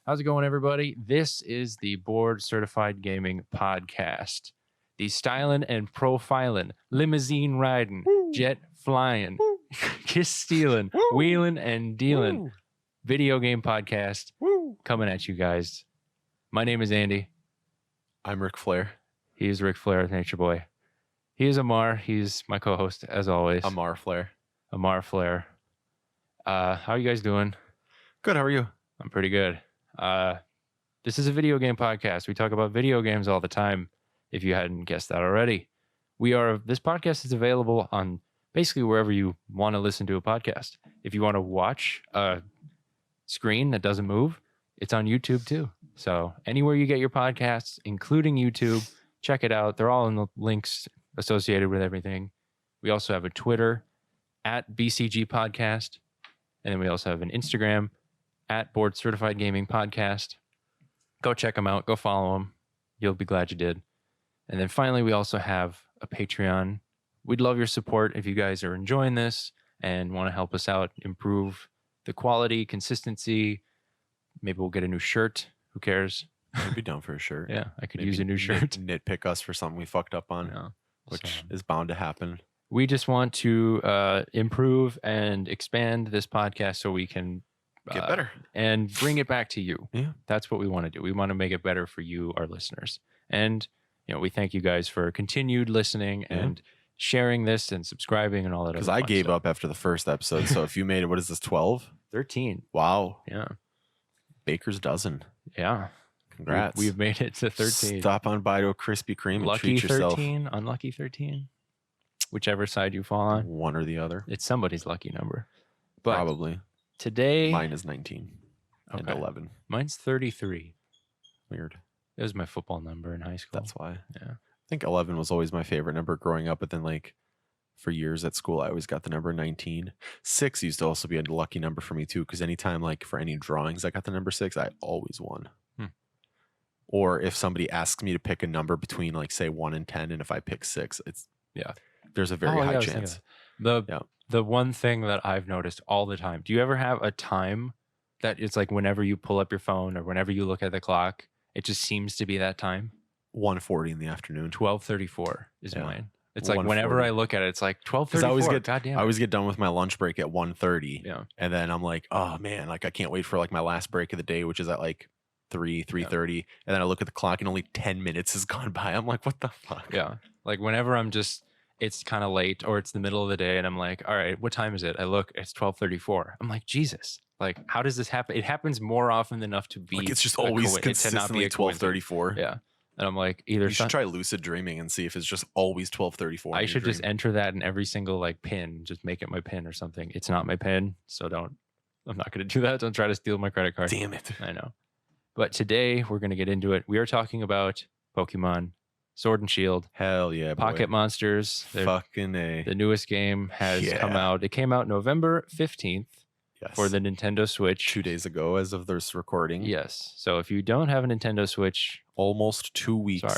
How's it going, everybody? This is the Board Certified Gaming Podcast. The styling and profiling, limousine riding, jet flying, kiss stealing, wheeling and dealing video game podcast coming at you guys. My name is Andy. I'm Ric Flair. He is Ric Flair, Nature Boy. He is Amar. He's my co-host, as always. Amar Flair. Amar Flair. How are you guys doing? Good, how are you? I'm pretty good. This is a video game podcast. We talk about video games all the time, if you hadn't guessed that already. This podcast is available on basically wherever you want to listen to a podcast. If you want to watch a screen that doesn't move, it's on YouTube too. So anywhere you get your podcasts, including YouTube, check it out. They're all in the links associated with everything. We also have a Twitter at BCG Podcast. And then we also have an Instagram at Board Certified Gaming Podcast. Go check them out. Go follow them. You'll be glad you did. And then finally, we also have a Patreon. We'd love your support if you guys are enjoying this and want to help us out, improve the quality, consistency. Maybe we'll get a new shirt. Who cares? I'd be down for a shirt. Yeah, I could use a new shirt. Nitpick us for something we fucked up on, Yeah. which is bound to happen. We just want to improve and expand this podcast so we can Get better and bring it back to you. Yeah. That's what we want to do. We want to make it better for you, our listeners. And, we thank you guys for continued listening and sharing this and subscribing and all that. Because I gave up after the first episode. So if you made it, what is this, 12? 13. Wow. Yeah. Baker's dozen. Yeah. Congrats. We've made it to 13. Stop on by to a Krispy Kreme and Lucky treat yourself. 13, unlucky 13. Whichever side you fall on. One or the other. It's somebody's lucky number. But probably. Today. Mine is 19 and 11. Mine's 33. Weird. It was my football number in high school. That's why. Yeah. I think 11 was always my favorite number growing up, but then for years at school, I always got the number 19. 6 used to also be a lucky number for me too, because anytime for any drawings I got the number 6, I always won. Or if somebody asks me to pick a number between say 1 and 10, and if I pick 6, there's a very high chance. The one thing that I've noticed all the time, do you ever have a time that it's whenever you pull up your phone or whenever you look at the clock, it just seems to be that time? 1:40 in the afternoon. 12:34 is mine. It's whenever I look at it, it's 12:34. I always get done with my lunch break at 1:30. Yeah. And then I'm like, oh man, I can't wait for my last break of the day, which is at 3:30. Yeah. And then I look at the clock and only 10 minutes has gone by. I'm like, what the fuck? Yeah. Whenever it's kind of late or it's the middle of the day and I'm like, all right, what time is it? I look, it's 12:34. I'm like, Jesus. How does this happen? It happens more often than enough to be. It's just always consistently 12:34. Yeah. And I'm like, you should try lucid dreaming and see if it's just always 12:34. I should just enter that in every single pin, just make it my pin or something. It's not my pin, so I'm not going to do that. Don't try to steal my credit card. Damn it. I know. But today we're going to get into it. We are talking about Pokemon Sword and Shield. Hell yeah, boy. Pocket Monsters. Fucking A. The newest game has come out. It came out November 15th. Yes. For the Nintendo Switch. 2 days ago as of this recording. Yes. So if you don't have a Nintendo Switch. Almost 2 weeks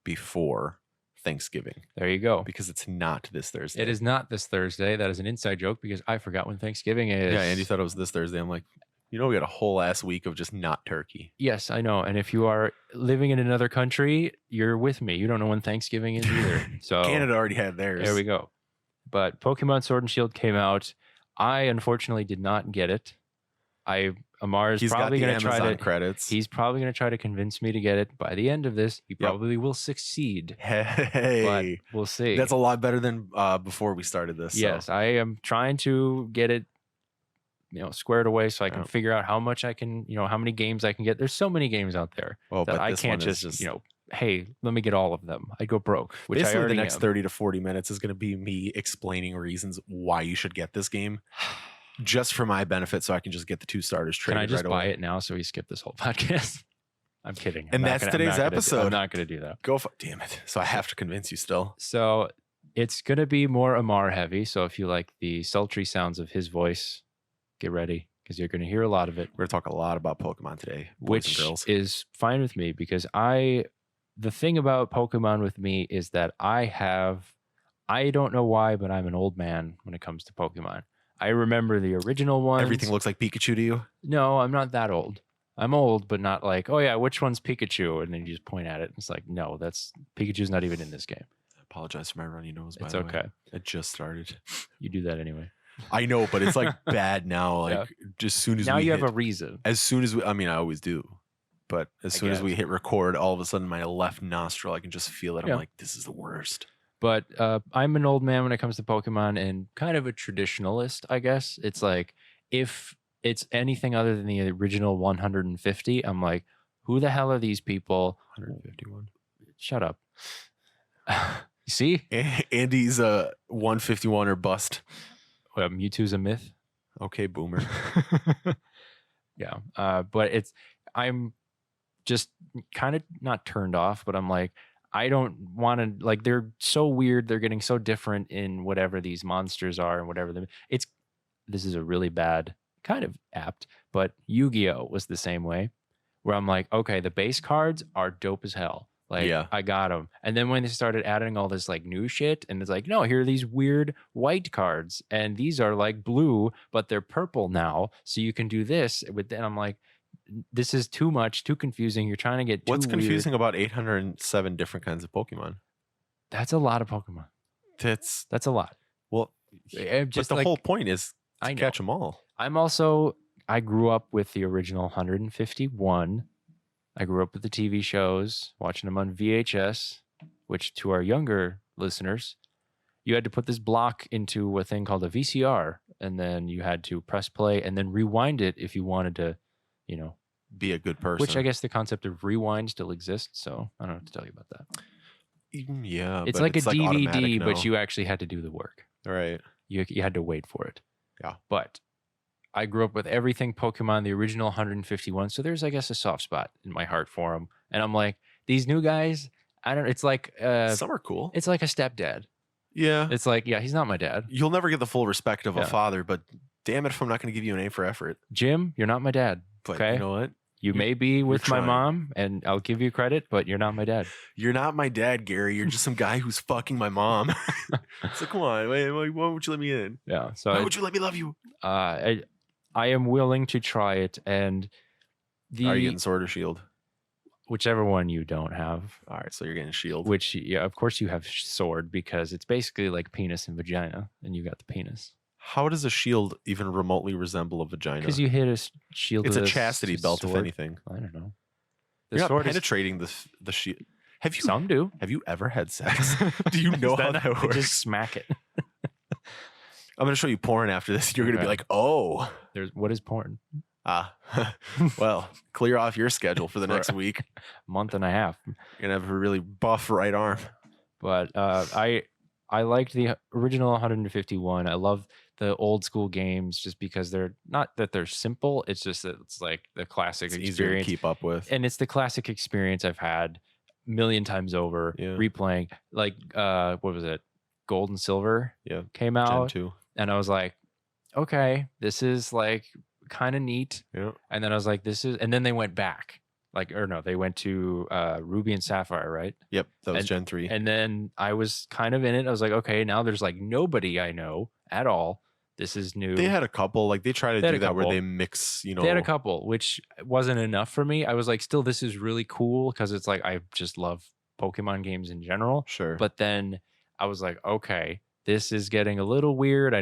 before Thanksgiving. There you go. Because it's not this Thursday. It is not this Thursday. That is an inside joke because I forgot when Thanksgiving is. Yeah, Andy thought it was this Thursday. I'm like, we got a whole ass week of just not turkey. Yes, I know. And if you are living in another country, you're with me. You don't know when Thanksgiving is either. So Canada already had theirs. There we go. But Pokemon Sword and Shield came out. I unfortunately did not get it. Amar's probably going to try to credits. He's probably going to try to convince me to get it. By the end of this, he probably will succeed. Hey, but we'll see. That's a lot better than before we started this. Yes, I am trying to get it, squared away so I can figure out how much I can, how many games I can get. There's so many games out there that I can't just hey, let me get all of them. I go broke. Which basically I already the next am. 30 to 40 minutes is going to be me explaining reasons why you should get this game. Just for my benefit, so I can just get the 2 starters traded. Can I just right buy away. it now so we skip this whole podcast? I'm kidding. And that's today's episode. I'm not going to do that. Damn it. So I have to convince you still. So it's going to be more Amar heavy. So if you like the sultry sounds of his voice, get ready because you're going to hear a lot of it. We're going to talk a lot about Pokemon today, boys which and girls. Is fine with me because the thing about Pokemon with me is that I don't know why, but I'm an old man when it comes to Pokemon. I remember the original ones. Everything looks like Pikachu to you? No, I'm not that old. I'm old, but not like, oh yeah, which one's Pikachu? And then you just point at it. And it's like, no, that's Pikachu's not even in this game. I apologize for my runny nose, by It's the okay. way. It just started. You do that anyway. I know, but it's like bad now. Like just soon as now we you hit, have a reason. as soon as we, I mean, I always do, but as soon as we hit record, all of a sudden my left nostril, I can just feel it. I'm like, this is the worst. But I'm an old man when it comes to Pokemon and kind of a traditionalist, I guess. It's like, if it's anything other than the original 150, I'm like, who the hell are these people? 151. Shut up. You see? Andy's a 151 or bust. Well, Mewtwo's a myth. Okay, boomer. Yeah. But I'm just kind of not turned off, but I'm like, I don't want to, like, they're so weird. They're getting so different in whatever these monsters are and whatever. This is a really bad, kind of apt, but Yu-Gi-Oh! Was the same way, where I'm like, okay, the base cards are dope as hell. Like, I got them. And then when they started adding all this like new shit, and it's like, no, here are these weird white cards, and these are like blue, but they're purple now. So you can do this with, and I'm like, this is too much, too confusing. You're trying to get too What's confusing weird. about 807 different kinds of Pokemon? That's a lot of Pokemon. That's a lot. Well, just but the whole point is to catch them all. I grew up with the original 151. I grew up with the TV shows, watching them on VHS, which to our younger listeners, you had to put this block into a thing called a VCR, and then you had to press play and then rewind it if you wanted to, be a good person. Which I guess the concept of rewind still exists, so I don't know what to tell you about that. Yeah, it's like a DVD, but you actually had to do the work. Right. You had to wait for it. Yeah. But I grew up with everything Pokemon, the original 151. So there's, I guess, a soft spot in my heart for them. And I'm like, these new guys, it's like some are cool. It's like a stepdad. Yeah. It's like, yeah, he's not my dad. You'll never get the full respect of a father, but damn it if I'm not going to give you an A for effort. Jim, you're not my dad. But okay? You know what? You may be with my mom, and I'll give you credit, but you're not my dad. You're not my dad, Gary. You're just some guy who's fucking my mom. So come on, why won't you let me in? Yeah. So why would you let me love you? I am willing to try it, and are you getting Sword or Shield? Whichever one you don't have. All right, so you're getting Shield. Which, yeah, of course you have Sword, because it's basically like penis and vagina, and you got the penis. How does a shield even remotely resemble a vagina? Because you hit a shield. It's a chastity belt, sword. if anything. I don't know. You're not penetrating the shield. Have you? Some do. Have you ever had sex? Do you know how that works? Just smack it. I'm going to show you porn after this. You're going to be like, oh. What is porn? Well, clear off your schedule for the next week. Month and a half. You're going to have a really buff right arm. But I liked the original 151. I love the old school games just because they're not that they're simple. It's just that it's like the classic experience. Easier to keep up with. And it's the classic experience I've had a million times over replaying. Like, what was it? Gold and Silver came out. Gen 2. And I was like, okay, this is like kind of neat. Yeah. And then I was like, and then they went back. They went to Ruby and Sapphire, right? Yep, that was Gen 3. And then I was kind of in it. I was like, okay, now there's like nobody I know at all. This is new. They had a couple, like they try to do that where they mix, They had a couple, which wasn't enough for me. I was like, still, this is really cool because it's like, I just love Pokemon games in general. Sure. But then I was like, okay, this is getting a little weird.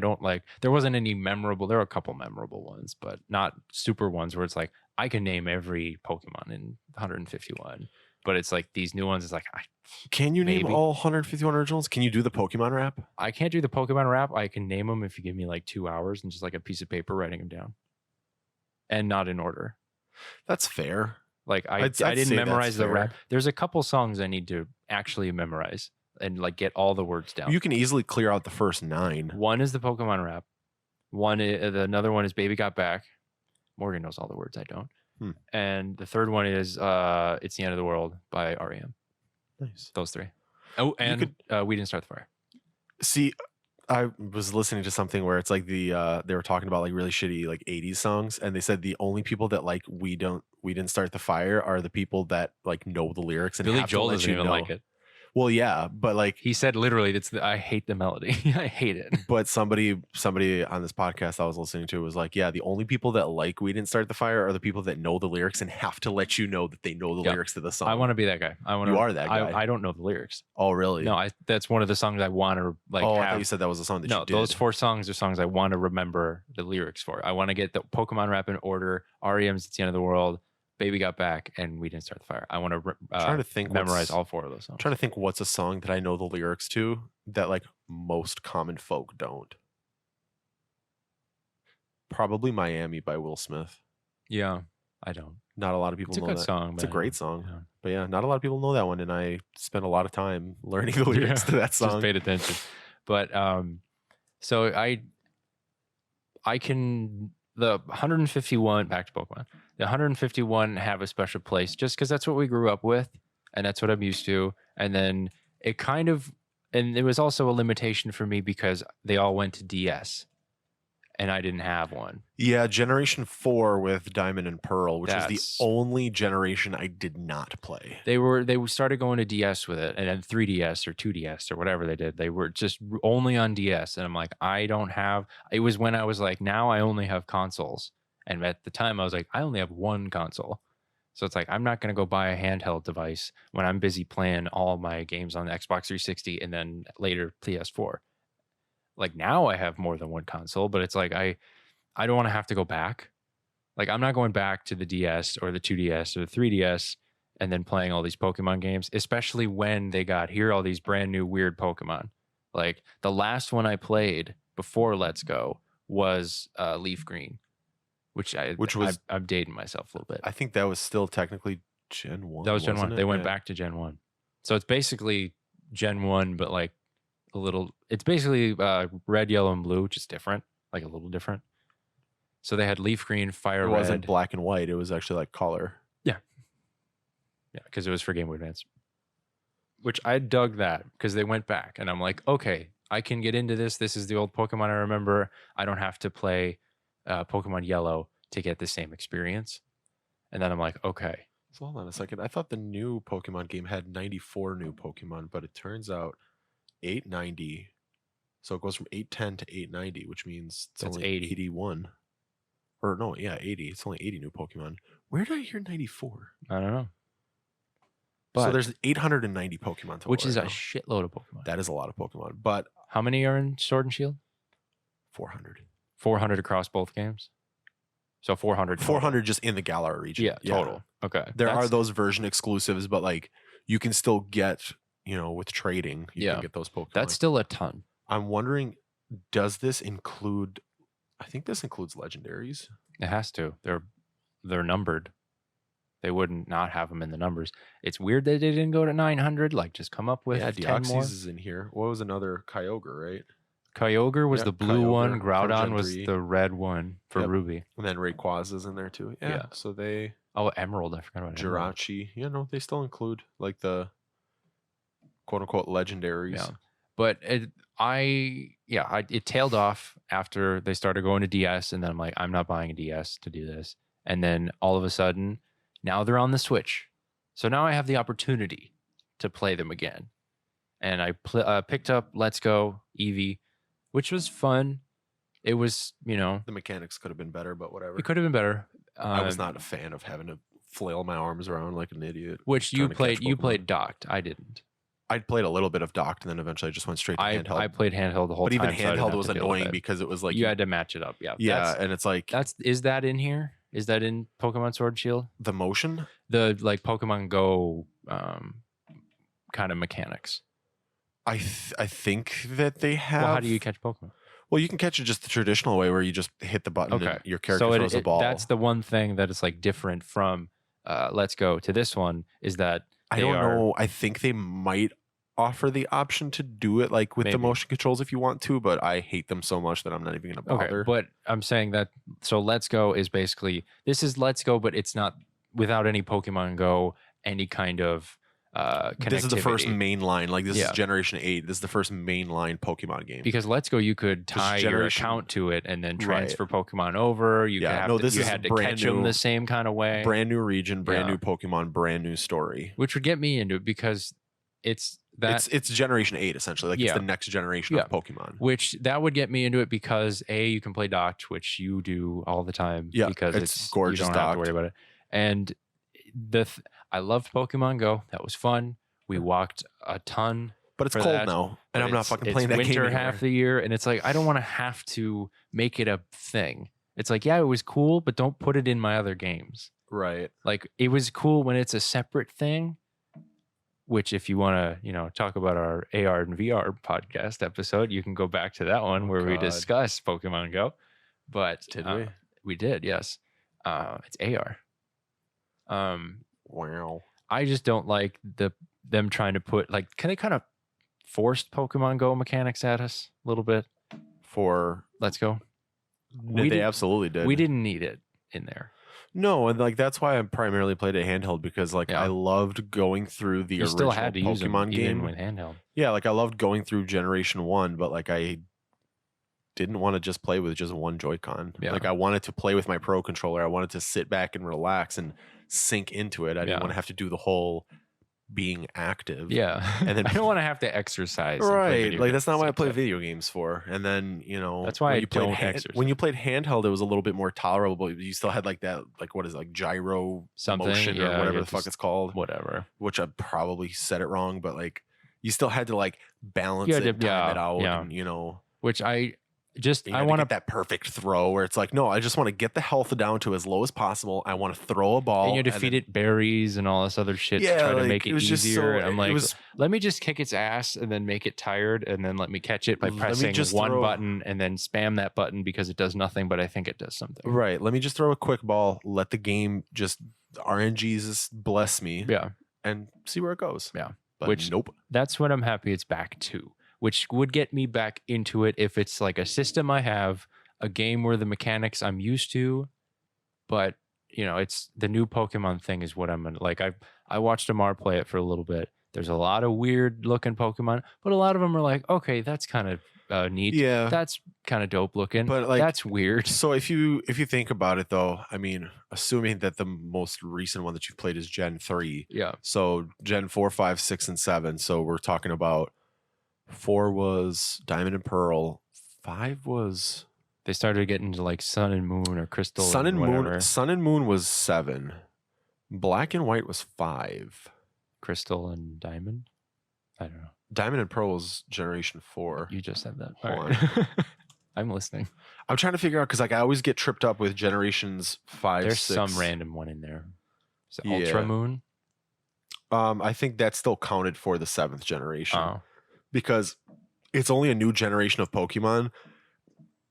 There wasn't any memorable. There were a couple memorable ones, but not super ones where it's like, I can name every Pokemon in 151. But it's like these new ones, it's like, can you name all 151 originals? Can you do the Pokemon rap? I can't do the Pokemon rap. I can name them if you give me like 2 hours and just like a piece of paper writing them down. And not in order. That's fair. Like I didn't memorize the rap. There's a couple songs I need to actually memorize and like get all the words down. You can easily clear out the first 9. One is the Pokemon rap. Another one is Baby Got Back. Morgan knows all the words. I don't. And the third one is It's the End of the World by REM. Nice. Those 3. Oh, and We Didn't Start the Fire. See, I was listening to something where it's like they were talking about like really shitty like 80s songs, and they said the only people that like We Didn't Start the Fire are the people that like know the lyrics. And Billy Joel doesn't even like it. Well, yeah, but like, He said literally, I hate the melody. I hate it. but somebody on this podcast I was listening to was like, yeah, the only people that like We Didn't Start the Fire are the people that know the lyrics and have to let you know that they know the Yep. lyrics to the song. I want to be that guy. You are that guy. I don't know the lyrics. Oh, really? No, that's one of the songs I want to like. Oh, have. I thought you said that was a song that No, you did. those 4 songs are songs I want to remember the lyrics for. I want to get the Pokemon rap in order. REM's It's the End of the World, Baby Got Back, and We Didn't Start the Fire. I want to trying to think memorize all 4 of those songs. I'm trying to think what's a song that I know the lyrics to that like most common folk don't. Probably Miami by Will Smith. Yeah, I don't. Not a lot of people It's a know good that. song. It's a great song. Yeah. But yeah, not a lot of people know that one, and I spent a lot of time learning the lyrics to that song. Just paid attention. But so I can the 151 back to Pokemon. The 151 have a special place just because that's what we grew up with, and that's what I'm used to. And then it kind of, and it was also a limitation for me because they all went to DS, and I didn't have one. Yeah, Generation 4 with Diamond and Pearl, which was That's- the only generation I did not play. They started going to DS with it, and then 3DS or 2DS or whatever they did. They were just only on DS, and I'm like, I don't have. It was when I was like, now I only have consoles, and at the time I was like, I only have one console, so it's like I'm not gonna go buy a handheld device when I'm busy playing all my games on the Xbox 360 and then later PS4. Like now I have more than one console, but it's like I don't want to have to go back. Like I'm not going back to the DS or the 2DS or the 3DS and then playing all these Pokemon games, especially when they got here all these brand new weird Pokemon. Like the last one I played before Let's Go was Leaf Green, which was I'm dating myself a little bit. I think that was still technically Gen 1. That was Gen 1. It? They went back to Gen 1. So it's basically Gen 1, but like a little, it's basically red, yellow, and blue, which is different, like a little different. So they had Leaf Green, Fire It Red. wasn't black and white. It was actually like color. Yeah, because it was for Game Boy Advance. Which I dug that because they went back, and I'm like, okay, I can get into this. This is the old Pokemon I remember. I don't have to play Pokemon Yellow to get the same experience. And then I'm like, okay. So hold on a second. I thought the new Pokemon game had 94 new Pokemon, but it turns out 890. So it goes from 810 to 890, which means it's That's only 80. 81. Or no, yeah, 80. It's only 80 new Pokemon. Where did I hear 94? I don't know. So But there's 890 Pokemon total. which is right a now. shitload of Pokemon. That is a lot of Pokemon, but How many are in Sword and Shield? 400. 400 across both games. So 400. total. 400 just in the Galar region. Yeah, total. Okay. There are That's- those version exclusives, but like you can still get, with trading, you Yeah. can get those Pokemon. That's still a ton. I'm wondering, does this include? I think this includes legendaries. It has to. They're numbered. They wouldn't not have them in the numbers. It's weird that they didn't go to 900. Like just come up with Yeah, 10 more. Deoxys is in here. What was another Kyogre, right? Kyogre was Yeah, the blue one. Kyogre from Groudon Gen was 3. the red one for Yep. Ruby. And then Rayquaza is in there too. Yeah. Yeah. So they Oh, Emerald. I forgot about Emerald. Jirachi. They still include like the quote unquote legendaries. Yeah. But it tailed off after they started going to DS, and then I'm like, I'm not buying a DS to do this. And then all of a sudden, now they're on the Switch, so now I have the opportunity to play them again. And I picked up Let's Go Eevee, which was fun. It was, The mechanics could have been better, but whatever. it could have been better. I was not a fan of having to flail my arms around like an idiot. Which you trying to catch played. You Pokemon. played docked. I didn't. I'd played a little bit of docked, and then eventually I just went straight to handheld. I played handheld the whole but time. even so I didn't handheld have was to deal with annoying it. because it was like You had to match it up. Yeah. yeah, and it's like Is that in here? Is that in Pokemon Sword and Shield? the motion. The like Pokemon Go kind of mechanics. I think that they have. Well, how do you catch Pokemon? Well, you can catch it just the traditional way where you just hit the button Okay. and your character So throws a ball. that's the one thing that is like different from Let's Go to this one is that I don't know. I think they might offer the option to do it like with the Maybe. motion controls if you want to, but I hate them so much that I'm not even going to bother. Okay, but I'm saying that so Let's Go is basically this is Let's Go, but it's not without any Pokemon Go, any kind of connectivity. This is the first main line. Like this Yeah. is Generation 8. This is the first mainline Pokemon game. Because Let's Go, you could This is tie your generation- account to it and then Right. transfer Pokemon over. You Yeah, could no, this you is had to brand catch them new- the same kind of way, Brand new region, brand Yeah. new Pokemon, brand new story. which would get me into it because it's It's generation 8 essentially. Like it's Yeah. the next generation Yeah. of Pokemon. which that would get me into it because you can play docked, which you do all the time. Yeah, because it's gorgeous You don't have to worry docked. about it. And I loved Pokemon Go. That was fun. We walked a ton. But it's for cold that, now, but and I'm not fucking playing it's that game winter anymore. half the year, and it's like I don't want to have to make it a thing. It's like, yeah, it was cool, but don't put it in my other games. Right. Like it was cool when it's a separate thing. Which, if you want to, talk about our AR and VR podcast episode, you can go back to that one where we God. discuss Pokemon Go. But Did we? We did, yes. It's AR. Wow. I just don't like them trying to put can they kind of forced Pokemon Go mechanics at us a little bit? For Let's go. they absolutely did. We didn't need it in there. No, and that's why I primarily played it handheld because I loved going through the You original still had to use them Pokemon game. even with handheld. Yeah, I loved going through Generation 1, but I didn't want to just play with just one Joy-Con. Yeah. I wanted to play with my Pro controller. I wanted to sit back and relax and sink into it. I didn't want to have to do the whole being active. Yeah. And then I don't want to have to exercise. and play right. video That's not games. what I play video games for. And then, That's why when I you played don't exercise. when you played handheld, it was a little bit more tolerable. You still had that, what is it, gyro Something, motion or yeah, whatever yeah, the fuck just it's called. Whatever. Which I probably said it wrong, but you still had to balance You it, had to- time it yeah, out, yeah. and Which I I want get that perfect throw where it's no, I just want to get the health down to as low as possible. I want to throw a ball. And you had to feed it berries and all this other shit to Yeah, try to make it was just easier. And I'm it was let me just kick its ass and then make it tired, and then let me catch it by Let me pressing just one throw- button and then spam that button because it does nothing, but I think it does something. right. Let me just throw a quick ball. Let the game just RNGs bless me. Yeah. And see where it goes. Yeah. But Which- nope. That's what I'm happy it's back to, which would get me back into it if it's a system I have, a game where the mechanics I'm used to, but it's the new Pokemon thing is what I'm gonna I watched Amar play it for a little bit. There's a lot of weird looking Pokemon, but a lot of them are okay, that's kind of neat. Yeah. That's kind of dope looking, But that's weird. So if you think about it though, I mean, assuming that the most recent one that you've played is Gen 3. Yeah. So Gen 4, 5, 6, and 7. So we're talking about 4 was Diamond and Pearl. 5 was They started getting to Sun and Moon or Crystal. Sun and whatever. Moon. Sun and Moon was 7. Black and White was 5. Crystal and Diamond. I don't know. Diamond and Pearl was Generation 4. You just said that. Hold All right. I'm listening. I'm trying to figure out because I always get tripped up with Generations 5. There's 6. some random one in there. Is it Yeah. Ultra Moon? I think that's still counted for the 7th generation. Oh. Because it's only a new generation of Pokemon.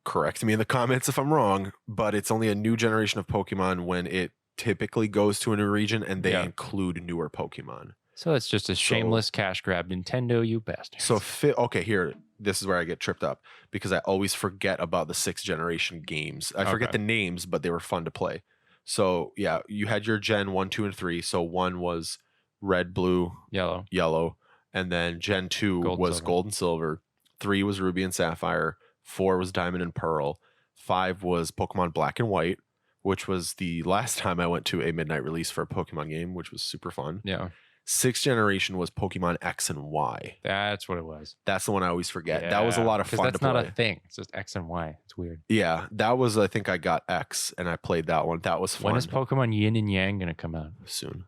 Correct me in the comments if I'm wrong, but it's only a new generation of Pokemon when it typically goes to a new region and they Yeah. include newer Pokemon. So it's just a shameless cash grab, Nintendo, you bastards. So, okay, here, this is where I get tripped up because I always forget about the 6th generation games. I forget Okay. the names, but they were fun to play. So, yeah, you had your Gen 1, 2, and 3. So, 1 was red, blue, Yellow. yellow. And then Gen 2 Gold and was silver. gold and silver. 3 was ruby and sapphire. 4 was diamond and pearl. 5 was Pokemon Black and White, which was the last time I went to a midnight release for a Pokemon game, which was super fun. Yeah. 6th generation was Pokemon X and Y. That's what it was. That's the one I always forget. That was a lot of 'cause fun to that's play. not a thing. It's just X and Y. It's weird. Yeah, that was, I think I got X and I played that one. That was fun. When is Pokemon Yin and Yang going to come out? Soon.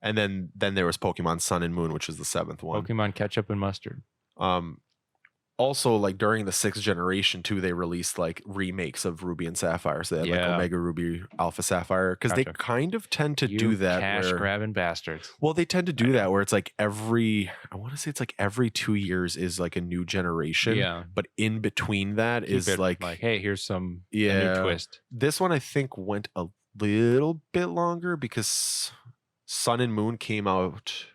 And then there was Pokemon Sun and Moon, which was the 7th one. Pokemon Ketchup and Mustard. Also, during the 6th generation too, they released remakes of Ruby and Sapphire. So they had Yeah. Omega Ruby, Alpha Sapphire, because they Gotcha. kind of tend to You do that. cash grabbing bastards. Well, they tend to do that where it's every 2 years is a new generation. Yeah. But in between that Keep is it hey, here's a Yeah. new twist. this one I think went a little bit longer because Sun and Moon came out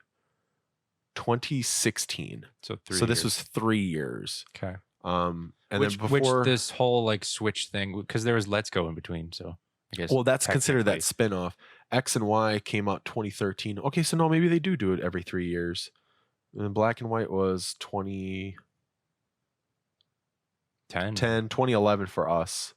2016. So This was 3 years. okay. And Which then before this whole Switch thing, because there was Let's Go in between. So I guess. well, that's considered that technically- spin-off. X and Y came out 2013. Okay, so no, maybe they do it every 3 years. And then Black and White was 2010, 10. 2011 for us.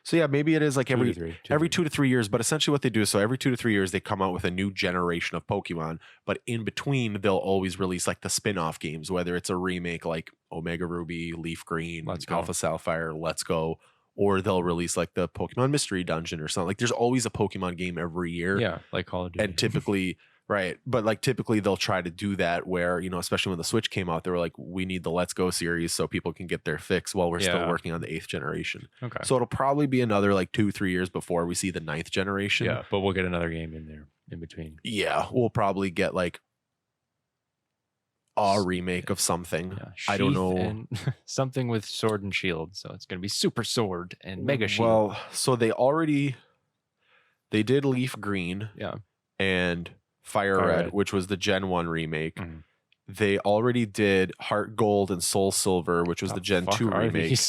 So yeah, maybe it is like every 2 2 to 3 years, but essentially what they do is so every 2 to 3 years they come out with a new generation of Pokemon, but in between they'll always release like the spin-off games, whether it's a remake like Omega Ruby, Leaf Green, Let's Go. Alpha Sapphire, Let's Go, or they'll release like the Pokemon Mystery Dungeon or something. Like there's always a Pokemon game every year. Yeah, like Call of Duty. And typically right, but like typically they'll try to do that where, you know, especially when the Switch came out, they were like, we need the Let's Go series so people can get their fix while we're still working on the 8th generation. Okay. So it'll probably be another like 2-3 years before we see the 9th generation. Yeah, but we'll get another game in there in between. Yeah, we'll probably get like a remake of something. Yeah, I don't know. And something with Sword and Shield. So it's going to be Super Sword and Mega Shield. Well, so they did Leaf Green. Yeah. And Fire Red, which was the Gen 1 remake. Mhm. They already did Heart Gold and Soul Silver, which was the Gen 2 remake.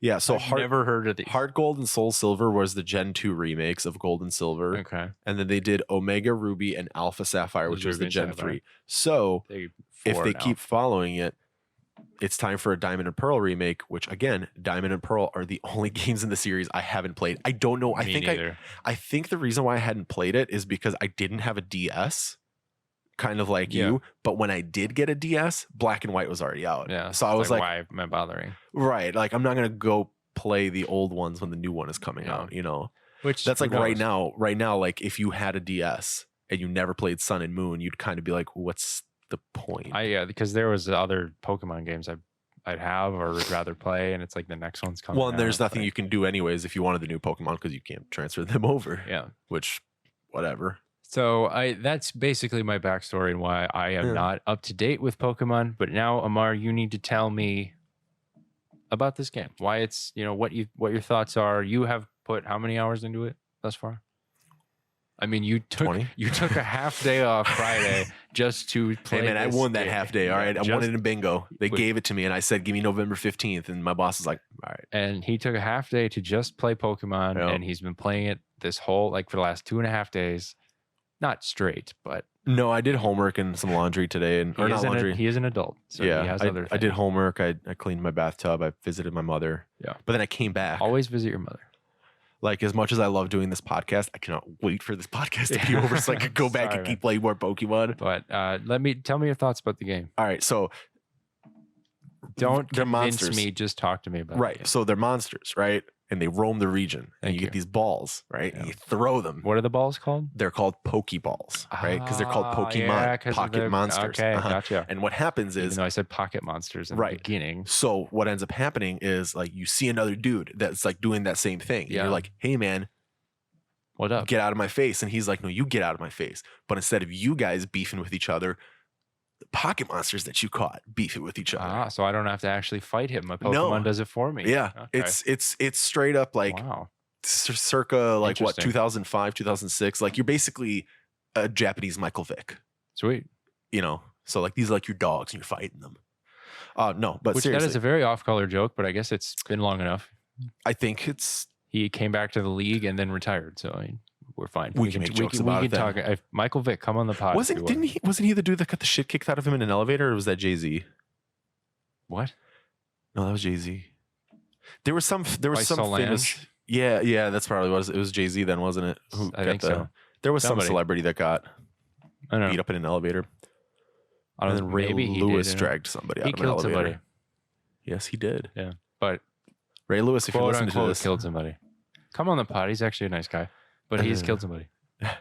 Yeah, so never heard of these. Heart Gold and Soul Silver was the Gen 2 remakes of Gold and Silver. Okay. And then they did Omega Ruby and Alpha Sapphire, which was the Gen 3. So if they keep following it, it's time for a Diamond and Pearl remake, which again, Diamond and Pearl are the only games in the series I haven't played. I don't know. I think the reason why I hadn't played it is because I didn't have a DS, kind of like you. But when I did get a DS, Black and White was already out. Yeah. So I was like, why am I bothering? Right. Like I'm not gonna go play the old ones when the new one is coming out, you know. Which that's like right now, like if you had a DS and you never played Sun and Moon, you'd kind of be like, what's the point? Because there was other Pokemon games I'd have or would rather play, and it's like the next one's coming. Well, and there's nothing you can do anyways if you wanted the new Pokemon because you can't transfer them over. Yeah. Which, whatever. So that's basically my backstory and why I am not up to date with Pokemon. But now, Amar, you need to tell me about this game. Why it's, you know, what your thoughts are. You have put how many hours into it thus far? I mean, you took a half day off Friday just to play. Hey man, I won that half day. All right, I won it in bingo. They gave it to me, and I said, "Give me November 15th." And my boss was like, "All right." And he took a half day to just play Pokemon, and he's been playing it this whole for the last 2.5 days, not straight, but no, I did homework and some laundry today, or not laundry. He is an adult, so he has other things. I did homework. I cleaned my bathtub. I visited my mother. Yeah, but then I came back. Always visit your mother. Like, as much as I love doing this podcast, I cannot wait for this podcast to be over so I could go back and keep playing more Pokemon. But tell me your thoughts about the game. All right, so don't convince me. Just talk to me about it. Right. So they're monsters, right? And they roam the region, and you get these balls, right? And you throw them. What are the balls called? They're called Pokeballs, right? Because they're called Pokemon, pocket monsters. Okay, gotcha. And what happens is, even though I said pocket monsters in the beginning. So what ends up happening is, like, you see another dude that's like doing that same thing. And you're like, "Hey man, what up? Get out of my face!" And he's like, "No, you get out of my face." But instead of you guys beefing with each other, the pocket monsters that you caught beef it with each other. So I don't have to actually fight him. My Pokemon does it for me. Yeah, okay. It's straight up like circa like what 2005, 2006. Like you're basically a Japanese Michael Vick. Sweet. You know, so like these are like your dogs and you're fighting them. No, but seriously, that is a very off-color joke, but I guess it's been long enough. I think he came back to the league and then retired. So we're fine. We can make jokes about it. Talk. Michael Vick, come on the pod. Wasn't he the dude that got the shit kicked out of him in an elevator, or was that Jay-Z? What? No, that was Jay-Z. There was some Solange? famous. Yeah, that's probably what it was Jay-Z then, wasn't it? I think so. There was some celebrity that got beat up in an elevator. I don't know. Ray Lewis dragged somebody out of an elevator. Somebody. Yes, he did. Yeah, but Ray Lewis, if you're listening to this, killed somebody. Come on the pod. He's actually a nice guy. But he's killed somebody.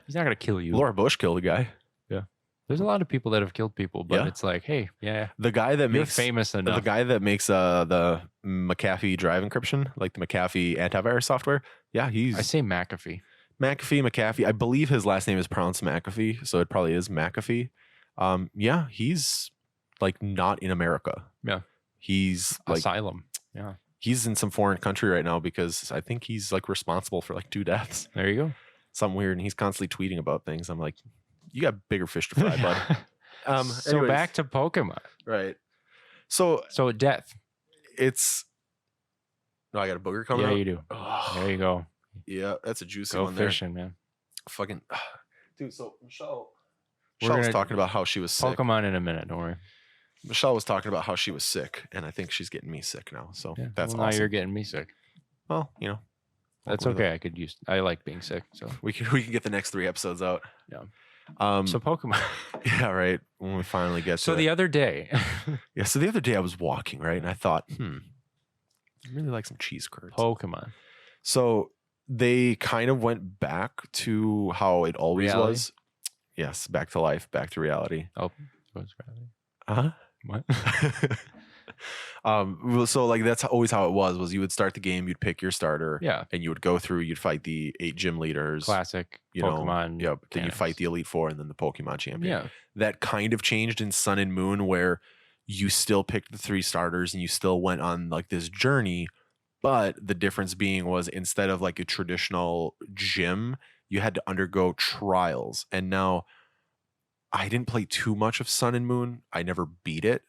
He's not going to kill you. Laura Bush killed a guy. Yeah. There's a lot of people that have killed people, but it's like, hey, the guy that makes famous enough. The guy that makes the McAfee drive encryption, like the McAfee antivirus software. Yeah, I say McAfee. McAfee. I believe his last name is pronounced McAfee, so it probably is McAfee. Yeah, he's like not in America. Yeah. He's like asylum. Yeah. He's in some foreign country right now because I think he's like responsible for like 2 deaths. There you go. Something weird. And he's constantly tweeting about things. I'm like, you got bigger fish to fry, bud. So back to Pokemon. Right. So death. No, I got a booger coming out. Yeah, you do. Oh, there you go. Yeah, that's a juicy go one there. Fishing, man. Fucking dude. So Michelle was talking about how she was sick. Pokemon in a minute. Don't worry. Michelle was talking about how she was sick, and I think she's getting me sick now. So that's awesome. Now you're getting me sick. Well, you know, That's Welcome to okay. I like being sick. So we can get the next 3 episodes out. Yeah. So Pokemon. yeah, right. When we finally get So to the it. other day. Yeah. So the other day I was walking, right, and I thought, I really like some cheese curds. Pokemon. So they kind of went back to how it always Reality? was. Yes, back to life, back to reality. Oh, what's reality? Uh-huh. What? So like that's always how it was you would start the game, you'd pick your starter, Yeah. and you would go through, you'd fight the 8 gym leaders, Classic you Pokemon. know, yep. Then you mechanics. fight the Elite Four and then the Pokemon champion. Yeah. That kind of changed in Sun and Moon, where you still picked the 3 starters and you still went on like this journey, but the difference being was instead of like a traditional gym, you had to undergo trials. And now I didn't play too much of Sun and Moon. I never beat it.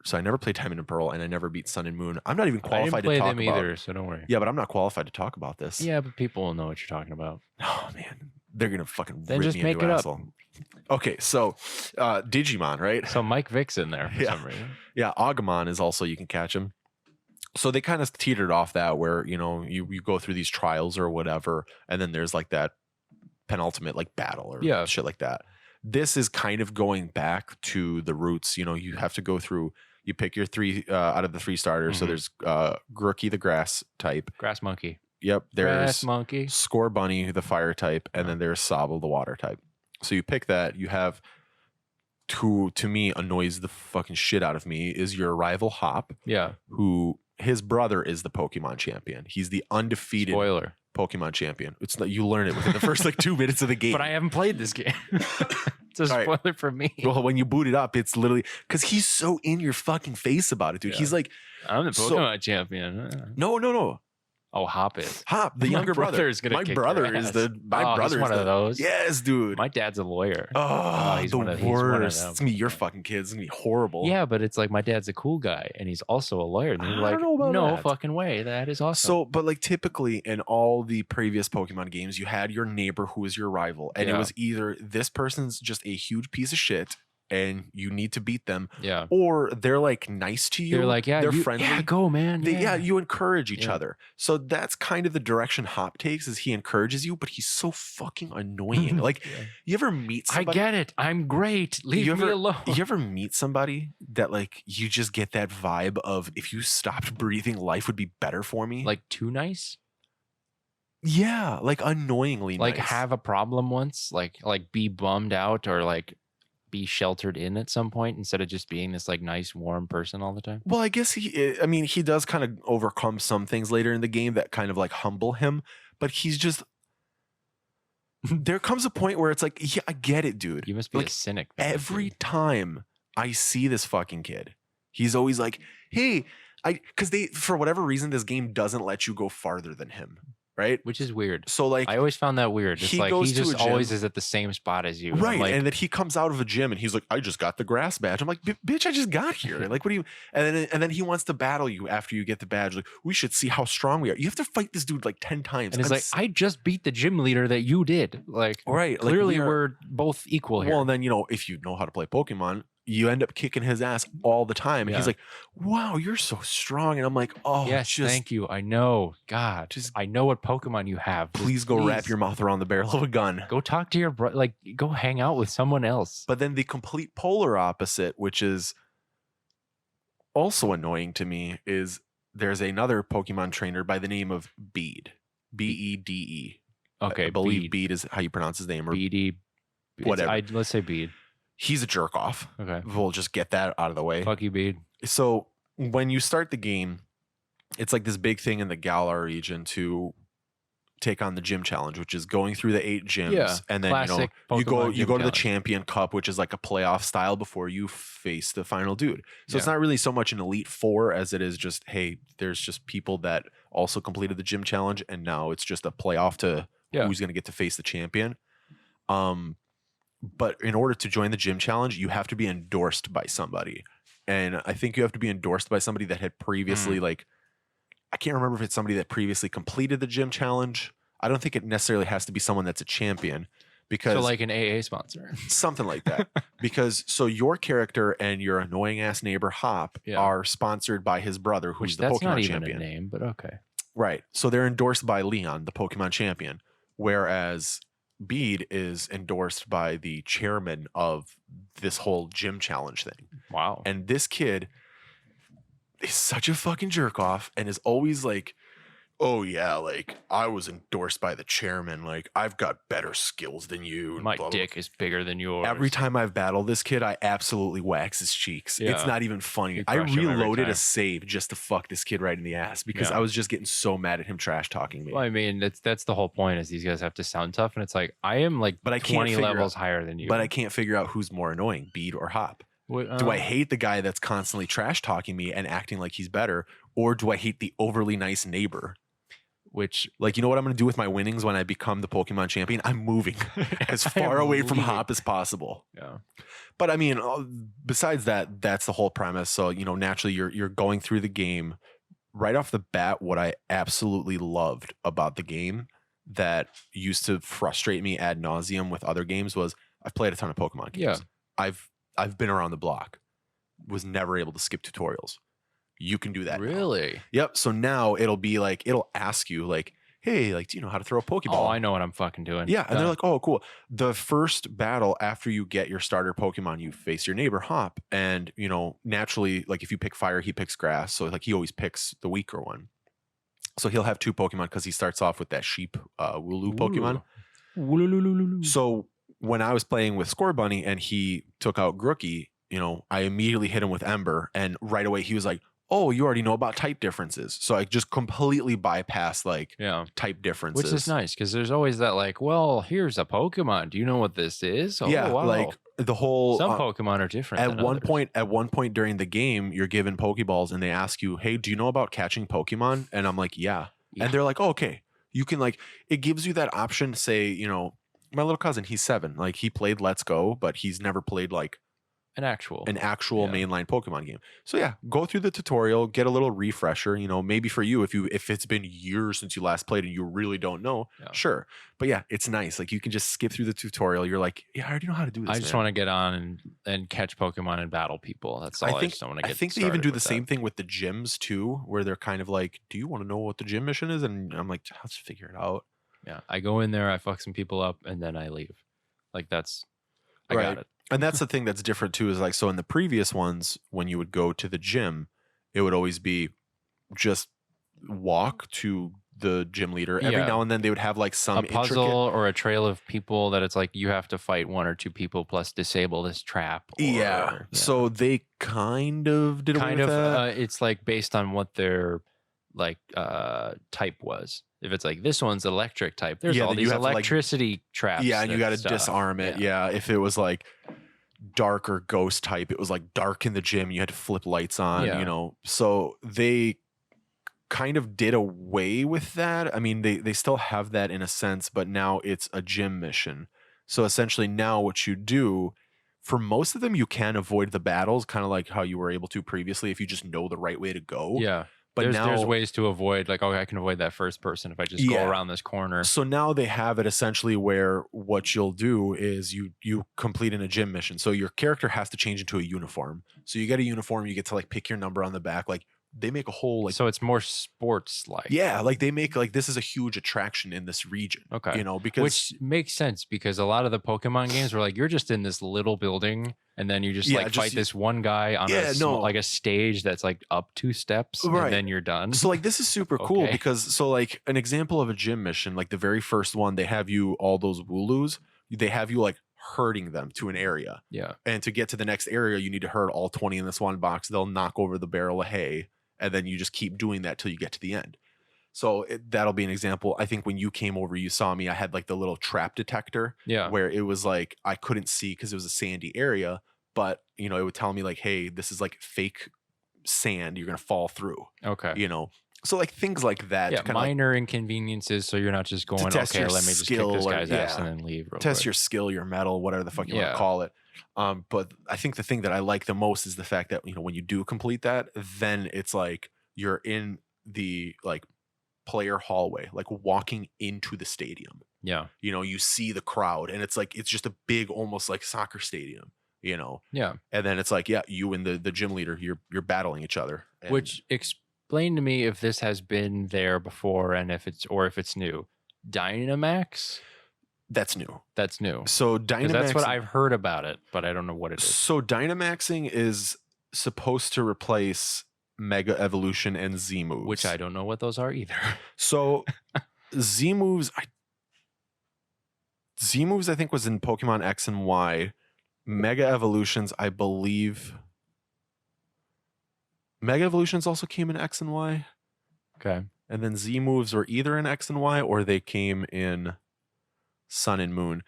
So I never played Diamond and Pearl, and I never beat Sun and Moon. I'm not even qualified I didn't to play talk them about. either, so don't worry. Yeah, but I'm not qualified to talk about this. Yeah, but people will know what you're talking about. Oh man, they're gonna fucking Then rip just me a make new it up. asshole. Okay, so Digimon, right? So Mike Vick's in there for Yeah. some reason. Yeah, Agumon is also, you can catch him. So they kind of teetered off that where, you know, you go through these trials or whatever, and then there's like that penultimate like battle or Yeah. shit like that. This is kind of going back to the roots. You know, you have to go through, you pick your 3 out of the 3 starters. So Mhm. there's Grookey, the grass type. Grass Monkey. Yep. There's Grass Monkey. Score Bunny, the fire type, and then there's Sobble, the water type. So you pick that. You have, to me, annoys the fucking shit out of me, is your rival Hop, Yeah. who his brother is the Pokemon champion. He's the undefeated Spoiler. Pokemon champion. It's not, you learn it within the first like 2 minutes of the game. But I haven't played this game. It's a All right. spoiler for me. Well, when you boot it up, it's literally because he's so in your fucking face about it, dude. Yeah. He's like, I'm the So- Pokemon champion. no. Oh, Hop is. Hop, the My younger brother. brother is gonna My kick brother your is ass. the. My Oh, he's brother is one of the- those? Yes, dude. My dad's a lawyer. Oh, he's the one of- he's one of worst. them. It's gonna be your fucking kids. It's gonna be horrible. Yeah, but it's like my dad's a cool guy and he's also a lawyer. And you're I like, don't know about no that. fucking way. That is awesome. So, but like typically in all the previous Pokemon games, you had your neighbor who was your rival, and it Yeah. was either this person's just a huge piece of shit and you need to beat them, yeah. or they're like nice to you. They're like, yeah, they're you, friendly. yeah, go, man. Yeah, you encourage each Yeah. other. So that's kind of the direction Hop takes, is he encourages you, but he's so fucking annoying. Like, Yeah. you ever meet I somebody? get it. I'm great. Leave You me ever- alone. You ever meet somebody that like you just get that vibe of, if you stopped breathing, life would be better for me? Like too nice? yeah, like annoyingly Like nice. have a problem once? Like be bummed out or like be sheltered in at some point instead of just being this like nice, warm person all the time? Well, I guess he does kind of overcome some things later in the game that kind of like humble him, but he's just, there comes a point where it's like, yeah, I get it, dude. You must be Like, a cynic. man, Every dude. time I see this fucking kid, he's always like, hey, because for whatever reason, this game doesn't let you go farther than him, right? Which is weird. So like, I always found that weird. It's he like goes he to just a gym. always is at the same spot as you. And I'm right, like, and that he comes out of a gym and he's like, I just got the grass badge. I'm like, bitch, I just got here. Like, what do you? And then he wants to battle you after you get the badge. Like, we should see how strong we are. You have to fight this dude like 10 times. and it's like, I just beat the gym leader that you did. Like, right, like, clearly we are- we're both equal here. Well, and then, you know, if you know how to play Pokemon, you end up kicking his ass all the time. And Yeah. he's like, wow, you're so strong. And I'm like, oh, yes, just thank you. I know. God, just- I know what Pokemon you have. Just please go wrap your mouth around the barrel of a gun. Go talk to your brother. Like, go hang out with someone else. But then the complete polar opposite, which is also annoying to me, is there's another Pokemon trainer by the name of Bede. Bede. Okay, I believe Bede. Bede is how you pronounce his name. Or Beady. Whatever. Let's say Bede. he's a jerk off. Okay. We'll just get that out of the way. Fuck you, Bede. So when you start the game, it's like this big thing in the Galar region to take on the gym challenge, which is going through the 8 gyms. Yeah, And then classic you Pokemon go gym to the challenge. champion cup, which is like a playoff style before you face the final dude. So it's Yeah. not really so much an elite 4 as it is just, hey, there's just people that also completed the gym challenge, and now it's just a playoff to Yeah. who's going to get to face the champion. But in order to join the gym challenge, you have to be endorsed by somebody. And I think you have to be endorsed by somebody that had previously, like, I can't remember if it's somebody that previously completed the gym challenge. I don't think it necessarily has to be someone that's a champion, because So like an AA sponsor. something like that. Because so your character and your annoying ass neighbor Hop Yeah. are sponsored by his brother, who's Which the that's Pokemon not even champion. a name, but okay. Right. So they're endorsed by Leon, the Pokemon champion, whereas Bede is endorsed by the chairman of this whole gym challenge thing. Wow. And this kid is such a fucking jerk off and is always like, oh yeah, like I was endorsed by the chairman. Like I've got better skills than you. And My blah, blah, dick is bigger than yours. Every time I've battled this kid, I absolutely wax his cheeks. Yeah. It's not even funny. You I crush him every reloaded a time. save just to fuck this kid right in the ass because Yeah. I was just getting so mad at him trash talking me. Well, I mean, that's the whole point is these guys have to sound tough. And it's like, I am like But I can't 20 figure levels higher than you. But I can't figure out who's more annoying, Bede or Hop. Do I hate the guy that's constantly trash talking me and acting like he's better? Or do I hate the overly nice neighbor? Which, Like, you know what I'm going to do with my winnings when I become the Pokemon champion? I'm moving as far away from Hop as possible. Yeah. But I mean, besides that, that's the whole premise. So, you know, naturally you're going through the game right off the bat. What I absolutely loved about the game that used to frustrate me ad nauseum with other games was I've played a ton of Pokemon games. Yeah. I've been around the block, was never able to skip tutorials. You can do that now. Really? Yep. So now it'll be like, it'll ask you like, hey, like, do you know how to throw a Pokeball? Oh, I know what I'm fucking doing. Yeah. And they're like, oh, cool. The first battle after you get your starter Pokemon, you face your neighbor Hop. And, you know, naturally, like if you pick fire, he picks grass. So like he always picks the weaker one. So he'll have two Pokemon because he starts off with that sheep Wooloo Pokemon. Wooloo. So when I was playing with Score Bunny and he took out Grookey, you know, I immediately hit him with Ember. And right away he was like, oh, you already know about type differences. So I just completely bypassed like type differences. Which is nice because there's always that like, well, here's a Pokemon. Do you know what this is? Oh, yeah, wow. like the whole Some Pokemon are different. At one point during the game, you're given Pokeballs and they ask you, hey, do you know about catching Pokemon? And I'm like, yeah. And they're like, oh, okay. You can like, it gives you that option to say, you know, my little cousin, he's 7. Like he played Let's Go, but he's never played like an actual mainline Pokemon game. So yeah, go through the tutorial, get a little refresher, you know, maybe for you, if it's been years since you last played and you really don't know, sure. But yeah, it's nice. Like you can just skip through the tutorial. You're like, yeah, I already know how to do this. I just want to get on and catch Pokemon and battle people. That's all. I just want to get I think they even do the same thing with the gyms too, where they're kind of like, do you want to know what the gym mission is? And I'm like, let's figure it out. Yeah. I go in there, I fuck some people up, and then I leave. Like that's, I got it. And that's the thing that's different too, is like, so in the previous ones, when you would go to the gym, it would always be just walk to the gym leader. Every now and then they would have like some puzzle or a trail of people that it's like you have to fight 1 or 2 people plus disable this trap. Or, So they kind of did away with that. It's like based on what their like type was. If it's like this one's electric type, there's all these electricity traps. Yeah, and you got to disarm it. Yeah. If it was like dark or ghost type, it was like dark in the gym. You had to flip lights on, you know. So they kind of did away with that. I mean, they still have that in a sense, but now it's a gym mission. So essentially now what you do, for most of them, you can avoid the battles, kind of like how you were able to previously if you just know the right way to go. Yeah. But there's ways to avoid, like, okay, I can avoid that first person if I just go around this corner. So now they have it essentially where what you'll do is you complete in a gym mission. So your character has to change into a uniform. So you get a uniform, you get to like pick your number on the back. Like they make a whole like, so it's more sports like. Yeah, like they make like, this is a huge attraction in this region. Okay. You know, because which makes sense because a lot of the Pokemon games were like, you're just in this little building and then you just fight this one guy on like a stage that's like up 2 steps and then you're done. So like this is super cool because so like an example of a gym mission, like the very first one, they have you all those Wooloos, they have you like herding them to an area. Yeah. And to get to the next area, you need to herd all 20 in this one box. They'll knock over the barrel of hay. And then you just keep doing that till you get to the end. So that'll be an example. I think when you came over, you saw me, I had like the little trap detector where it was like, I couldn't see because it was a sandy area, but you know, it would tell me like, hey, this is like fake sand. You're going to fall through. Okay. You know, so like things like that. Yeah. Minor inconveniences. So you're not just going, okay, let me just kick this guy's ass and then leave. Test your skill, your metal, whatever the fuck you want to call it. But I think the thing that I like the most is the fact that, you know, when you do complete that, then it's like you're in the like player hallway, like walking into the stadium. Yeah. You know, you see the crowd and it's like, it's just a big, almost like soccer stadium, you know? Yeah. And then it's like, you and the gym leader, you're battling each other. Which explain to me if this has been there before and if it's new. Dynamax? That's new. That's new. So Because that's what Dynamax. I've heard about it, but I don't know what it is. So Dynamaxing is supposed to replace Mega Evolution and Z moves, Which I don't know what those are either. So Z moves, I think was in Pokemon X and Y. Mega Evolutions, I believe. Mega Evolutions also came in X and Y. Okay. And then Z moves were either in X and Y or they came in Sun and Moon.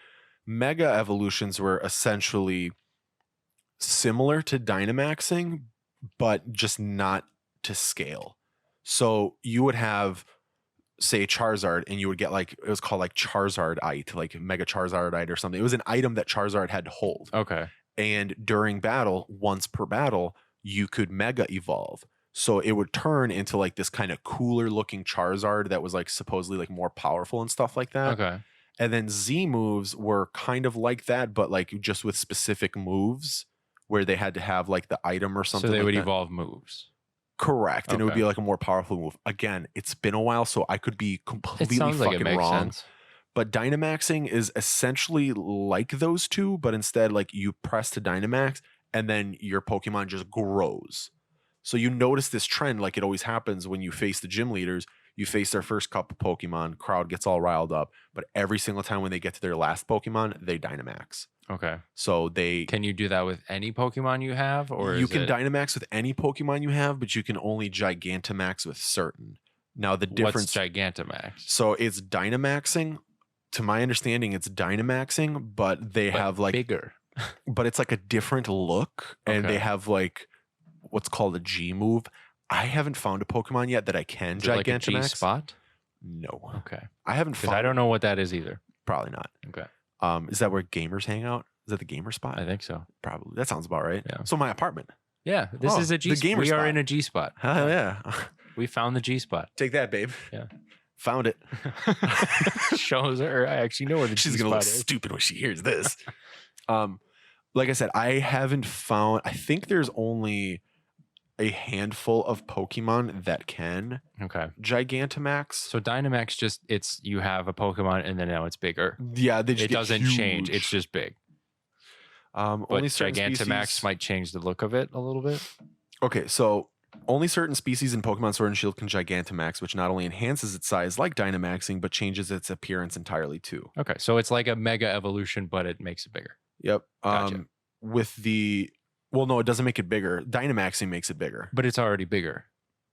Mega Evolutions were essentially similar to Dynamaxing, but just not to scale. So you would have, say, Charizard, and you would get like, it was called like Charizardite, like Mega Charizardite or something. It was an item that Charizard had to hold. Okay. And during battle, once per battle, you could Mega Evolve. So it would turn into like this kind of cooler looking Charizard that was like supposedly like more powerful and stuff like that. Okay. And then Z moves were kind of like that, but like just with specific moves where they had to have like the item or something. So they like would that. evolve moves. Correct. And it would Okay. be like a more powerful move. Again, it's been a while, so I could be It completely sounds like it fucking makes wrong. sense. But Dynamaxing is essentially like those two, but instead, like you press to Dynamax and then your Pokemon just grows. So you notice this trend, like it always happens when you face the gym leaders. You face their first couple Pokemon, crowd gets all riled up, but every single time when they get to their last Pokemon, they Dynamax. Okay. So they Can you do that with any Pokemon you have, or you is can it, Dynamax with any Pokemon you have, but you can only Gigantamax with certain. Now the difference, what's Gigantamax? so it's Dynamaxing. To my understanding, it's Dynamaxing, but they But have like bigger. but it's like a different look, and Okay. they have like what's called a G move. I haven't found a Pokemon yet that I can Is it like a G Gigantamax. spot? No, Okay. I haven't Because found. I don't know what that is either. Probably not. Okay. Is that where gamers hang out? Is that the gamer spot? I think so. Probably. That sounds about right. Yeah. So my apartment. Yeah. This Oh, is a G the spot. gamer We are spot. in a G spot. Hell yeah. We found the G spot. Take that, babe. Yeah. Found it. Shows her. I actually know where the She's G gonna look spot is. stupid when she hears this. Like I said, I haven't found. I think there's only a handful of Pokemon that can Okay. Gigantamax. So Dynamax just you have a Pokemon and then now it's bigger. Yeah, they just It get doesn't change. huge. It's just big. Only But certain Gigantamax species. might change the look of it a little bit. Okay, so only certain species in Pokemon Sword and Shield can Gigantamax, which not only enhances its size like Dynamaxing, but changes its appearance entirely too. Okay. So it's like a mega evolution, but it makes it bigger. Yep. Gotcha. With the no, it doesn't make it bigger. Dynamaxing makes it bigger. But it's already bigger.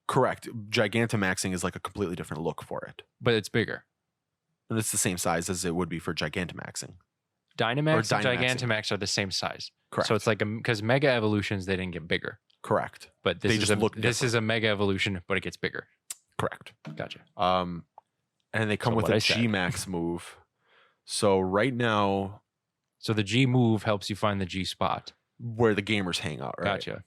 Correct. Gigantamaxing is like a completely different look for it. But it's bigger. And it's the same size as it would be for Gigantamaxing. Dynamax and Dynamaxing. Gigantamax are the same size. Correct. So it's like because mega evolutions they didn't get bigger, Correct. but They just look this is a mega evolution, but it gets bigger. Correct. Gotcha. And they come So with what a I said. G-Max move. So right now, So the G move helps you find the G spot. where the gamers hang out, right? Gotcha.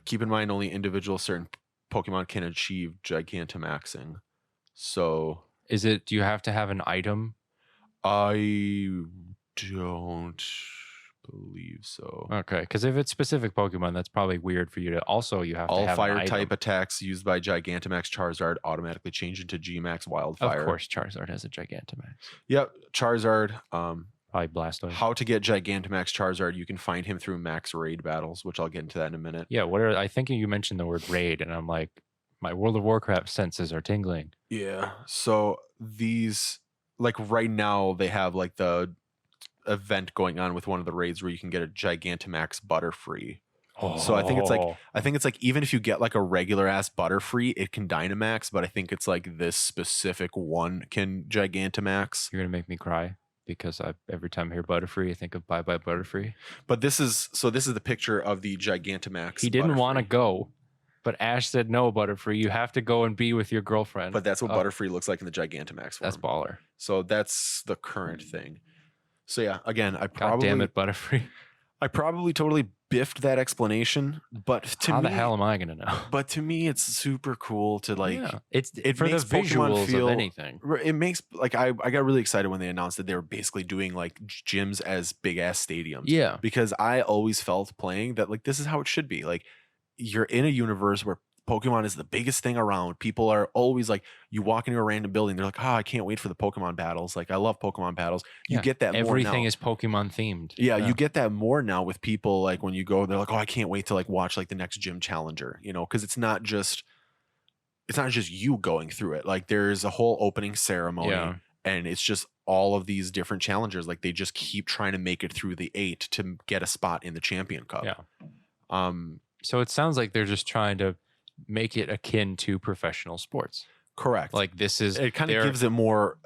Keep in mind, only individual certain Pokemon can achieve Gigantamaxing. So Is it? Do you have to have an item? I don't believe so. Okay, because if it's specific Pokemon, that's probably weird for you to. Also, you have to All have fire an item. type attacks used by Gigantamax Charizard automatically change into G-Max Wildfire. Of course, Charizard has a Gigantamax. Yep. Charizard. Probably Blastoise. How to get Gigantamax Charizard? You can find him through max raid battles, which I'll get into that in a minute. Yeah. What are? I think you mentioned the word raid, and I'm like, my World of Warcraft senses are tingling. Yeah. So these, like right now, they have like the event going on with one of the raids where you can get a Gigantamax Butterfree. So I think it's like even if you get like a regular ass Butterfree, it can Dynamax, but I think it's like this specific one can Gigantamax. You're gonna make me cry because every time I hear Butterfree, I think of Bye Bye Butterfree. But this is the picture of the Gigantamax. He didn't want to Butterfree. go, but Ash said no, Butterfree. You have to go and be with your girlfriend. But that's what Oh, Butterfree looks like in the Gigantamax form. That's baller. So that's the current thing. So yeah, again, God damn it, Butterfree. I probably totally biffed that explanation, but to How me, the hell am I gonna know? but to me, it's super cool to like. Yeah. It's it for the makes Pokemon visuals feel- of anything. It makes like I got really excited when they announced that they were basically doing like gyms as big ass stadiums. Yeah. Because I always felt playing that like this is how it should be. Like you're in a universe where Pokemon is the biggest thing around. People are always like, you walk into a random building, they're like, oh, I can't wait for the Pokemon battles. Like, I love Pokemon battles. You get that more now. Everything is Pokemon themed. Yeah, you get that more now with people. Like when you go, they're like, oh, I can't wait to like watch like the next gym challenger, you know, because it's not just you going through it. Like there's a whole opening ceremony and it's just all of these different challengers. Like they just keep trying to make it through the 8 to get a spot in the Champion Cup. Yeah. So it sounds like they're just trying to make it akin to professional sports. Correct. Like this is, it kind of gives it more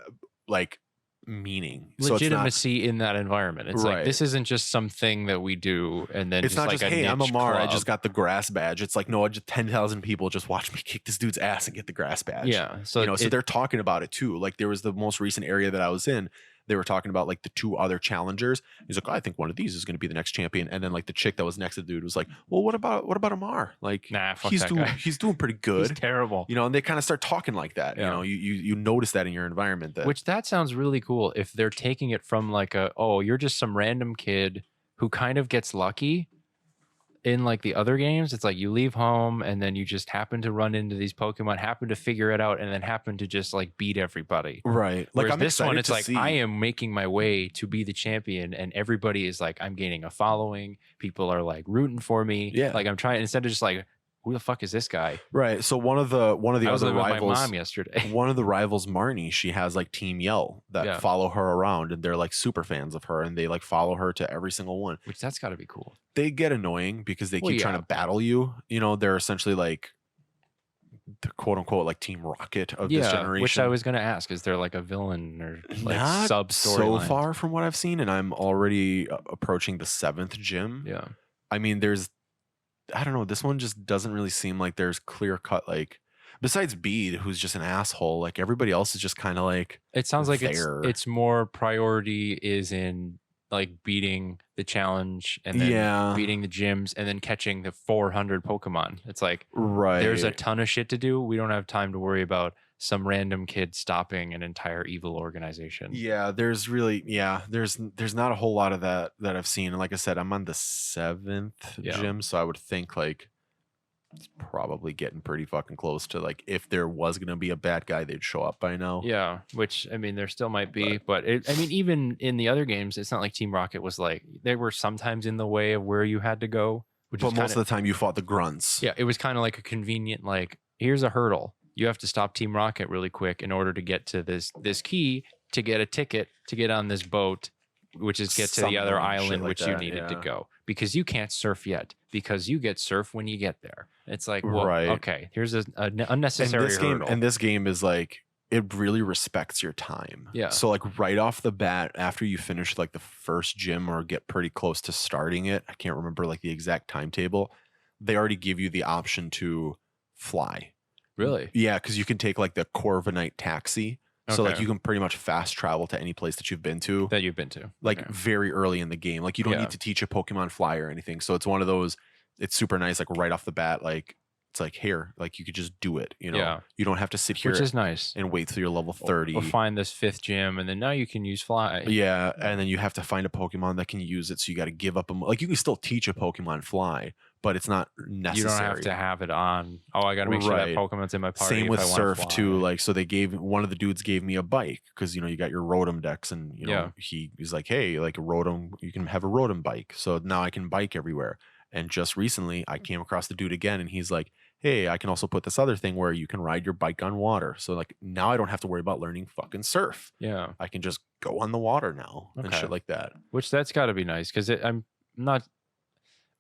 like meaning, legitimacy in that environment. It's like, this isn't just something that we do and then it's not like just, hey, I'm Amar, I just got the grass badge. It's like, no, just 10,000 people just watch me kick this dude's ass and get the grass badge. Yeah. So you know, so they're talking about it too. Like there was the most recent area that I was in, they were talking about like the 2 other challengers. He's like, oh, I think one of these is going to be the next champion. And then like the chick that was next to the dude was like, well, what about Amar? Like, nah, fuck he's that doing guy. He's doing pretty good. He's terrible. You know, and they kind of start talking like that. You know, you notice that in your environment. That sounds really cool if they're taking it from like you're just some random kid who kind of gets lucky. In like the other games, it's like you leave home and then you just happen to run into these Pokemon, happen to figure it out, and then happen to just like beat everybody. Right. Like this one, it's like I am making my way to be the champion, and everybody is like, I'm gaining a following. People are like rooting for me. Yeah. Like I'm trying, instead of just like, who the fuck is this guy? Right. So one of the I was other living with rivals, my mom yesterday. one of the rivals, Marnie, she has like Team Yell that follow her around, and they're like super fans of her, and they like follow her to every single one. Which that's got to be cool. They get annoying because they keep trying to battle you. You know, they're essentially like the quote unquote like Team Rocket of this generation. Which I was going to ask, is there like a villain or like not sub so far from what I've seen, and I'm already approaching the 7th gym. Yeah. I mean, I don't know. This one just doesn't really seem like there's clear cut, like besides Bede, who's just an asshole, like everybody else is just kind of like, it sounds like it's more priority is in like beating the challenge and then beating the gyms and then catching the 400 Pokemon. It's like, there's a ton of shit to do. We don't have time to worry about some random kid stopping an entire evil organization. Yeah, there's not a whole lot of that I've seen. And like I said, I'm on the 7th gym, so I would think like it's probably getting pretty fucking close to like if there was gonna be a bad guy, they'd show up by now. Yeah, which I mean, there still might be, but I mean, even in the other games, it's not like Team Rocket was like they were sometimes in the way of where you had to go. But most of the time, you fought the grunts. Yeah, it was kind of like a convenient like here's a hurdle. You have to stop Team Rocket really quick in order to get to this key to get a ticket to get on this boat, which is get to the other island which you needed to go because you can't surf yet because you get surf when you get there. It's like, well, okay, here's an unnecessary hurdle. And this game is like, it really respects your time. Yeah. So like right off the bat, after you finish like the first gym or get pretty close to starting it, I can't remember like the exact timetable, they already give you the option to fly. Really? Yeah, because you can take like the Corviknight taxi. So like you can pretty much fast travel to any place that you've been to. Like very early in the game. Like you don't need to teach a Pokemon fly or anything. So it's one of those, it's super nice, like right off the bat, like it's like here, like you could just do it, you know. Yeah. You don't have to sit here which is nice and wait till you're level 30. Or find this 5th gym and then now you can use fly. Yeah, and then you have to find a Pokemon that can use it, so you got to give up like you can still teach a Pokemon fly, but it's not necessary. You don't have to have it on. Oh, I got to make sure that Pokemon's in my party. Same with Surf too. Like, so they one of the dudes gave me a bike because, you know, you got your Rotom decks and, you know, he's like, hey, like a Rotom, you can have a Rotom bike. So now I can bike everywhere. And just recently I came across the dude again and he's like, hey, I can also put this other thing where you can ride your bike on water. So like now I don't have to worry about learning fucking surf. Yeah. I can just go on the water now and shit like that. Which that's got to be nice because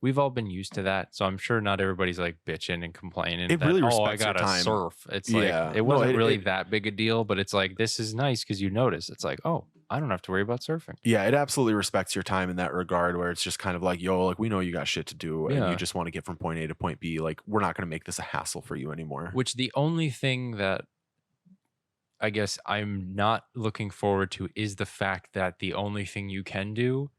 we've all been used to that. So I'm sure not everybody's like bitching and complaining. It really respects I gotta your time. surf. It's like, it wasn't really that big a deal, but it's like, this is nice because you notice. It's like, oh, I don't have to worry about surfing. Yeah, it absolutely respects your time in that regard where it's just kind of like, yo, like we know you got shit to do and you just want to get from point A to point B. Like we're not going to make this a hassle for you anymore. Which the only thing that I guess I'm not looking forward to is the fact that the only thing you can do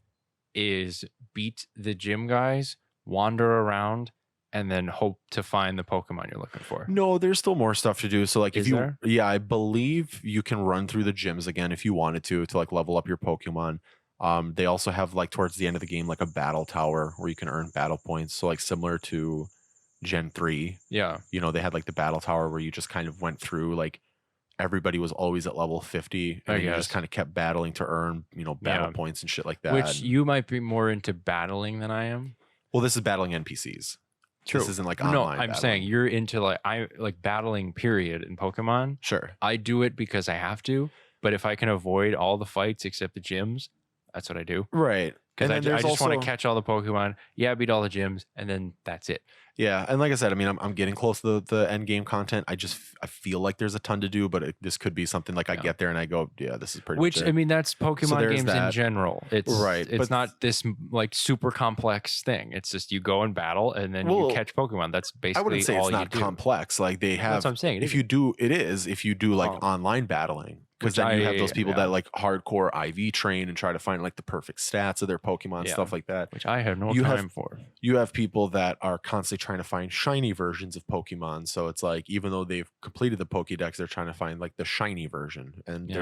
is beat the gym guys, wander around, and then hope to find the Pokemon you're looking for. No, there's still more stuff to do. So like I believe you can run through the gyms again if you wanted to like level up your Pokemon. They also have like towards the end of the game like a battle tower where you can earn battle points. So like similar to Gen 3. Yeah. You know, they had like the battle tower where you just kind of went through, like everybody was always at level 50 and then you just kind of kept battling to earn, you know, battle points and shit like that. Which you might be more into battling than I am. Well, this is battling NPCs. True. This isn't like online. No, I'm battling. saying you're into like battling period in Pokemon. Sure. I do it because I have to, but if I can avoid all the fights except the gyms, that's what I do. Right. Because I just want to catch all the Pokemon. Yeah, beat all the gyms, and then that's it. Yeah, and like I said, I mean, I'm getting close to the end game content. I feel like there's a ton to do, but this could be something like I get there and I go, yeah, this is pretty. Which much it. I mean, that's Pokemon games in general. It's right. It's not this like super complex thing. It's just you go and battle, and then you catch Pokemon. That's basically I wouldn't say all it's not you do. complex. Like they have. That's what I'm saying. If you do like online battling. Because then you have those people that like hardcore IV train and try to find like the perfect stats of their Pokemon, stuff like that. Which I have no time for. You have people that are constantly trying to find shiny versions of Pokemon. So it's like, even though they've completed the Pokédex, they're trying to find like the shiny version. And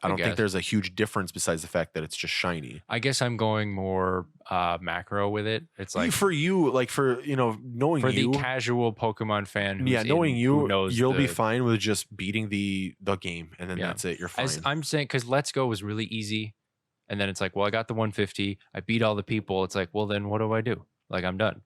I don't think there's a huge difference besides the fact that it's just shiny. I guess I'm going more macro with it. It's like for you, like for, you know, knowing for you, the casual Pokemon fan. Knowing you, you'll be fine with just beating the game, and then that's it. You're fine. As I'm saying, because Let's Go was really easy, and then it's like, well, I got the 150. I beat all the people. It's like, well, then what do I do? Like, I'm done.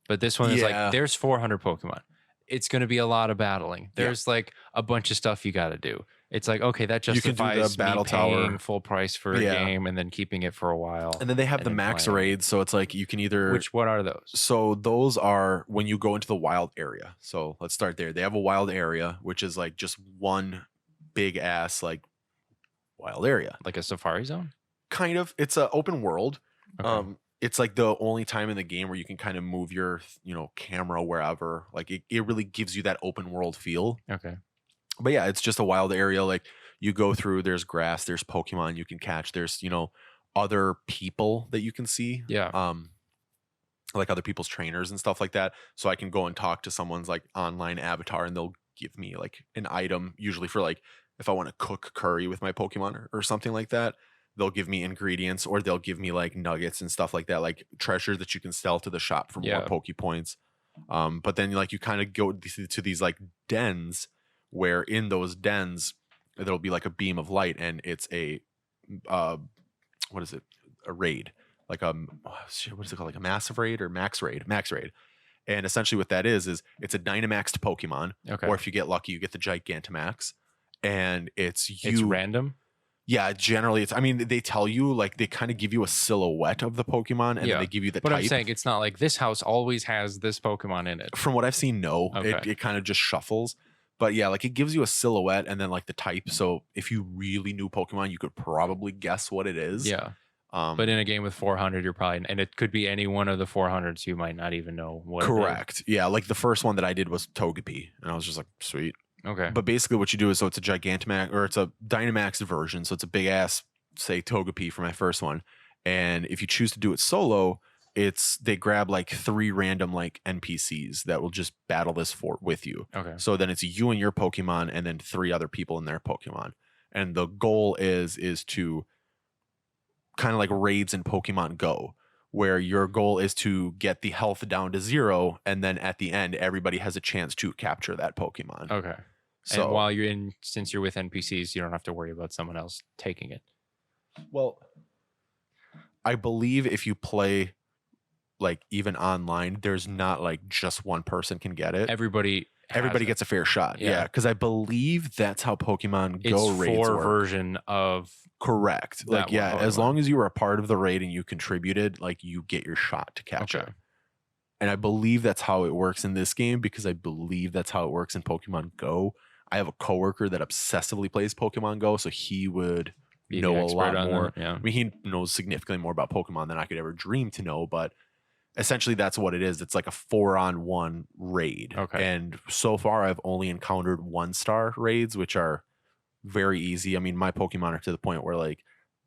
But this one is like, there's 400 Pokemon. It's going to be a lot of battling. There's like a bunch of stuff you got to do. It's like, okay, that justifies the battle tower full price for a game and then keeping it for a while. And then they have the max raids, so it's like you can either what are those? So those are when you go into the wild area. So let's start there. They have a wild area, which is like just one big ass like wild area. Like a safari zone? Kind of. It's an open world. Okay. It's like the only time in the game where you can kind of move your, you know, camera wherever. Like it really gives you that open world feel. Okay. But yeah, it's just a wild area. Like you go through, there's grass, there's Pokemon you can catch, there's, you know, other people that you can see. Yeah. Like other people's trainers and stuff like that. So I can go and talk to someone's like online avatar and they'll give me like an item, usually for like if I want to cook curry with my Pokemon or something like that. They'll give me ingredients or they'll give me like nuggets and stuff like that, like treasure that you can sell to the shop for more Poke Points. But then like you kind of go to these like dens where in those dens there'll be like a beam of light and it's a what is it? A raid. Like what is it called? Like a massive raid or max raid? Max raid. And essentially what that is it's a Dynamaxed Pokemon. Okay. Or if you get lucky, you get the Gigantamax. And it's random? Yeah, generally it's, I mean, they tell you, like, they kind of give you a silhouette of the Pokemon and then they give you the type. But I'm saying it's not like this house always has this Pokemon in it. From what I've seen, no. Okay. It kind of just shuffles. But yeah, like it gives you a silhouette and then like the type. So if you really knew Pokemon, you could probably guess what it is. Yeah. But in a game with 400, you're probably, and it could be any one of the 400s, you might not even know what. Correct. Yeah, like the first one that I did was Togepi. And I was just like, sweet. Okay. But basically what you do is, so it's a Gigantamax, or it's a Dynamax version. So it's a big ass, say, Togepi for my first one. And if you choose to do it solo, they grab like 3 random like NPCs that will just battle this with you. Okay. So then it's you and your Pokemon and then 3 other people and their Pokemon. And the goal is to kind of like raids in Pokemon Go, where your goal is to get the health down to 0, and then at the end, everybody has a chance to capture that Pokemon. Okay. So, and while since you're with NPCs, you don't have to worry about someone else taking it. Well, I believe if you play like even online, there's not like just one person can get it. Everybody gets a fair shot. Yeah, because I believe that's how Pokemon Go raids work. Version of correct. Like as long as you were a part of the raid and you contributed, like you get your shot to catch it. And I believe that's how it works in this game because I believe that's how it works in Pokemon Go. I have a coworker that obsessively plays Pokemon Go, so he would know a lot more. Yeah. I mean, he knows significantly more about Pokemon than I could ever dream to know, but essentially that's what it is. It's like a 4-on-1 raid. Okay. And so far I've only encountered 1-star raids, which are very easy. I mean, my Pokemon are to the point where like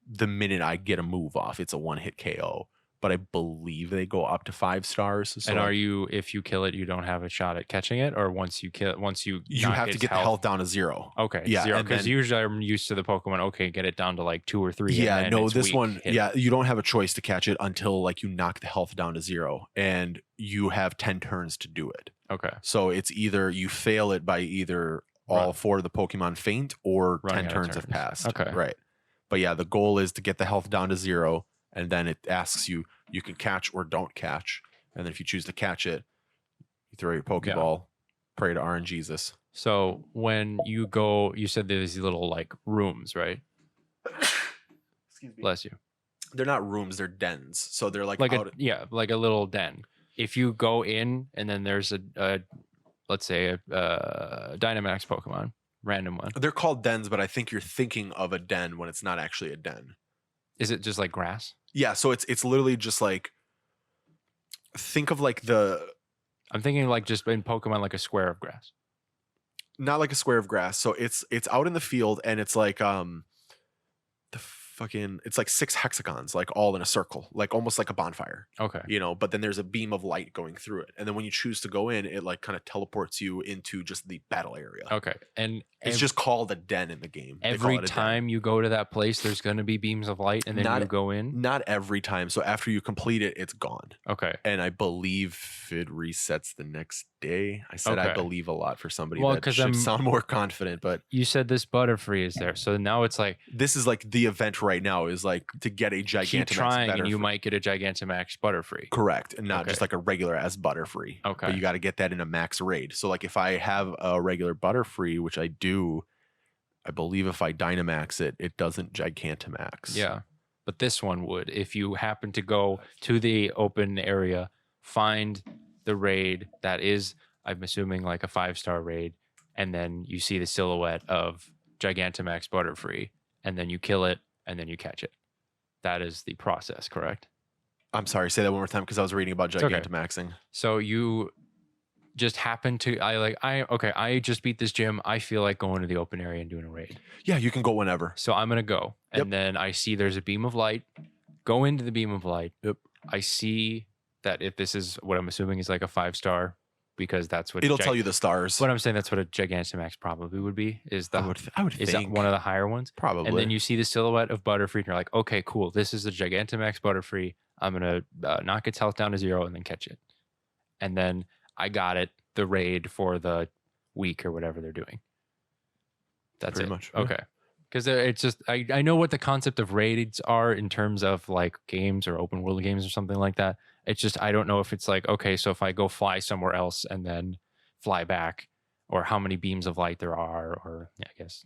the minute I get a move off, it's a 1-hit KO. but I believe they go up to 5 stars. So And like, if you kill it, you don't have a shot at catching it, or once you you knock have to its get the health down to 0. Okay, Yeah, 0. and Because then- usually I'm used to the Pokemon. Okay, get it down to like 2 or 3. Yeah, and then no, it's this weak, one, hit it. yeah, you don't have a choice to catch it until like you knock the health down to 0, and you have 10 turns to do it. Okay, So it's either you fail it by either all 4 of the Pokemon faint or Running 10 out of turns have turns. passed. Okay. Right. But yeah, the goal is to get the health down to 0, and then it asks you can catch or don't catch. And then if you choose to catch it, you throw your Pokeball, pray to RNGesus. so when you go, you said there's these little like rooms, right? Excuse me. Bless you. They're not rooms, they're dens. So they're like Like out, like a little den. If you go in and then there's a let's say a Dynamax Pokemon, random one. they're called dens, but I think you're thinking of a den when it's not actually a den. Is it just like grass? Yeah, so it's literally just like, think of like I'm thinking like just in Pokemon like a square of grass. not like a square of grass. So it's out in the field, and it's like it's like 6 hexagons, like all in a circle, like almost like a bonfire, Okay. but then there's a beam of light going through it, and then when you choose to go in, it like kind of teleports you into just the battle area. Okay. And It's just called a den in the game. They call every it a den. time you go to that place, there's going to be beams of light, and then Not- you go in. Not every time. So after you complete it, it's gone. Okay. And I believe it resets the next day. I said I Okay. believe a lot for somebody Well, that 'cause should I'm- sound more confident, but You said this Butterfree is there, so now it's like this is like the event right now is like to get a Gigantamax. keep trying, and you Butterfree. might get a Gigantamax Butterfree. Correct, and not Okay. just like a regular as Butterfree. Okay. But you got to get that in a max raid. So like if I have a regular Butterfree, which I do, I believe if I Dynamax it, it doesn't Gigantamax. Yeah, but this one would. If you happen to go to the open area, find the raid that is, I'm assuming, like a 5-star raid, and then you see the silhouette of Gigantamax Butterfree, and then you kill it, and then you catch it. That is the process, correct? I'm sorry, say that one more time because I was reading about It's okay. Gigantamaxing. So you just happen to I just beat this gym. I feel like going to the open area and doing a raid. Yeah, you can go whenever. So I'm gonna go, and Yep. then I see there's a beam of light. Go into the beam of light. Yep. I see that if this is what I'm assuming is like a 5-star, because that's what It'll tell you the stars. What I'm saying, that's what a Gigantamax probably would be. Is the I would is that think one of the higher ones? probably. And then you see the silhouette of Butterfree, and you're like, okay, cool. This is a Gigantamax Butterfree. I'm gonna knock its health down to 0 and then catch it. And then I got it, the raid for the week or whatever they're doing. That's Pretty it. much, yeah. Okay. Because it's just I know what the concept of raids are in terms of like games or open world games or something like that. It's just I don't know if it's like, okay, so if I go fly somewhere else and then fly back, or how many beams of light there are, or yeah, I guess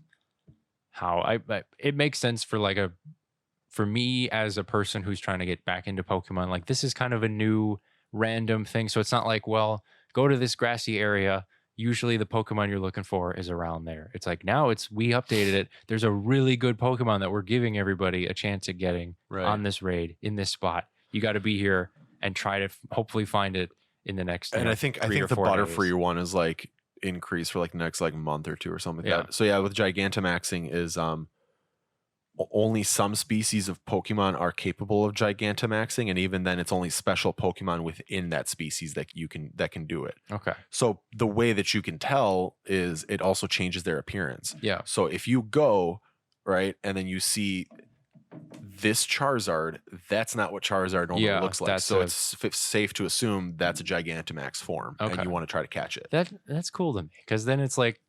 how it makes sense for me as a person who's trying to get back into Pokemon. Like, this is kind of a new random thing, so it's not like, well, go to this grassy area. Usually the Pokemon you're looking for is around there. It's like, now we updated it. There's a really good Pokemon that we're giving everybody a chance at getting on this raid in this spot. You got to be here and try to hopefully find it in the next. And I think 3 or the 4 Butterfree days. one is like increased for like next like month or 2 or something like Yeah. that. So yeah, with Gigantamaxing is only some species of Pokemon are capable of Gigantamaxing, and even then it's only special Pokemon within that species that can do it. Okay. So the way that you can tell is it also changes their appearance. Yeah. So if you go right and then you see this Charizard, that's not what Charizard normally Yeah, looks like. that's So a- it's safe to assume that's a Gigantamax form, Okay. and you want to try to catch it. That's cool to me, because then it's like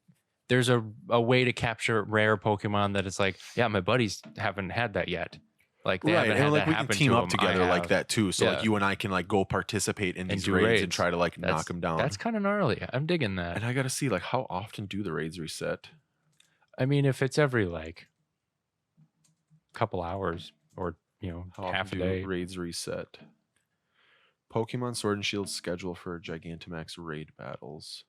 there's a way to capture rare Pokemon that it's like, yeah, my buddies haven't had that yet. Like, they haven't had and like that we can happen team to up them. I together like have. that too. So Yeah. like you and I can like go participate in And these do raids raids. and try to like That's- knock them down. That's kind of gnarly. I'm digging that. And I got to see like how often do the raids reset? I mean, if it's every like couple hours or How half a often do day. raids reset? Pokemon Sword and Shield schedule for Gigantamax raid battles.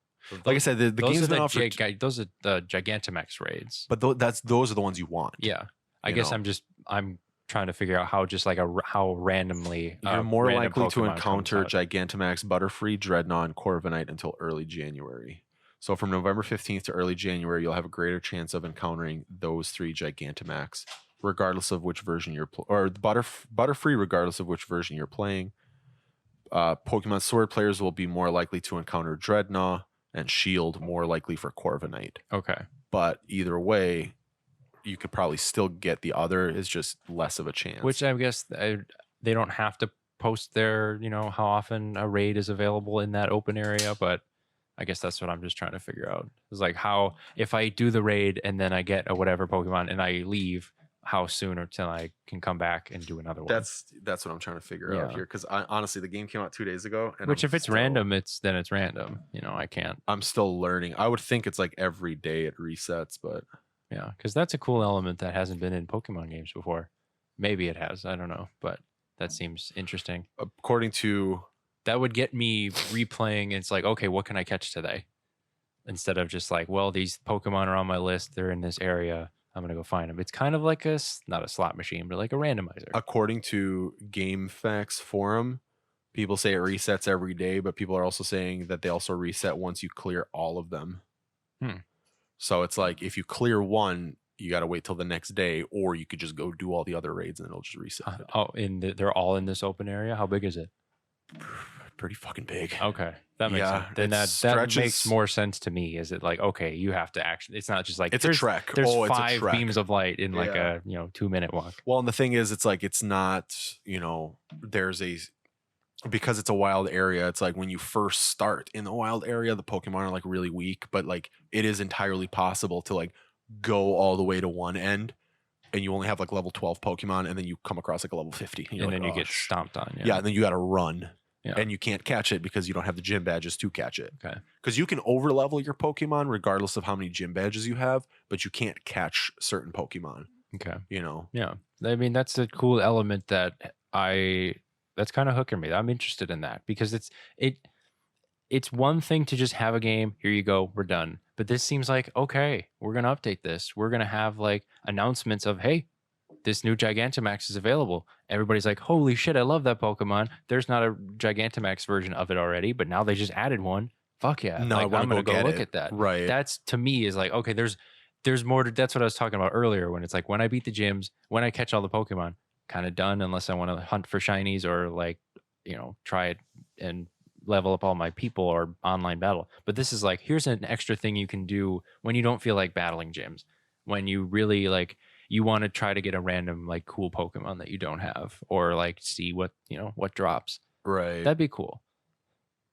Like I said, the those game's are been off for those are the Gigantamax raids. but those are the ones you want. Yeah, I You guess know. I'm trying to figure out how just like how randomly You're more random likely to Pokemon comes encounter out. Gigantamax, Butterfree, Dreadnought, and Corviknight until early January. So from November 15th to early January, you'll have a greater chance of encountering those 3 Gigantamax regardless of which version you're or Butterfree regardless of which version you're playing. Pokemon Sword players will be more likely to encounter Dreadnought, and Shield more likely for Corviknight. Okay. But either way, you could probably still get the other. It's just less of a chance. Which I guess they don't have to post their, how often a raid is available in that open area, but I guess that's what I'm just trying to figure out. It's like how, if I do the raid and then I get a whatever Pokemon and I leave, how soon until I can come back and do another one. That's what I'm trying to figure out here, because honestly, the game came out 2 days ago. And Which, if it's random, then it's random. I can't. I'm still learning. I would think it's like every day it resets, but yeah, because that's a cool element that hasn't been in Pokemon games before. Maybe it has. I don't know, but that seems interesting. According to that would get me replaying. It's like, okay, what can I catch today? Instead of just like, well, these Pokemon are on my list. They're in this area. I'm going to go find them. It's kind of like not a slot machine, but like a randomizer. According to GameFAQs forum, people say it resets every day, but people are also saying that they also reset once you clear all of them. So it's like, if you clear one, you got to wait till the next day, or you could just go do all the other raids and it'll just reset. They're all in this open area? How big is it? Pretty fucking big. Okay, that makes sense. Then that makes more sense to me. Is it like, okay, you have to actually? It's not just like it's a trek. There's 5 beams of light in like a 2-minute walk. Well, and the thing is, it's like, it's not, there's because it's a wild area. It's like when you first start in the wild area, the Pokemon are like really weak, but like it is entirely possible to like go all the way to one end, and you only have like level 12 Pokemon, and then you come across like a level 50, and then you get stomped on. Yeah, and then you got to run. Yeah. And you can't catch it because you don't have the gym badges to catch it. Okay. Because you can overlevel your Pokemon regardless of how many gym badges you have, but you can't catch certain Pokemon. Okay. Yeah. I mean, that's a cool element that's kind of hooking me. I'm interested in that because it's one thing to just have a game. Here you go. We're done. But this seems like, okay, we're going to update this. We're going to have like announcements of, hey, this new Gigantamax is available. Everybody's like, holy shit, I love that Pokemon. There's not a Gigantamax version of it already, but now they just added one. Fuck yeah. No, like, I'm going to go look at that. Right. That's, to me, is like, okay, there's more to, that's what I was talking about earlier, when it's like, when I beat the gyms, when I catch all the Pokemon, kind of done, unless I want to hunt for shinies or like, try it and level up all my people or online battle. But this is like, here's an extra thing you can do when you don't feel like battling gyms, when you really like, you want to try to get a random like cool Pokemon that you don't have, or like see what what drops. Right. That'd be cool.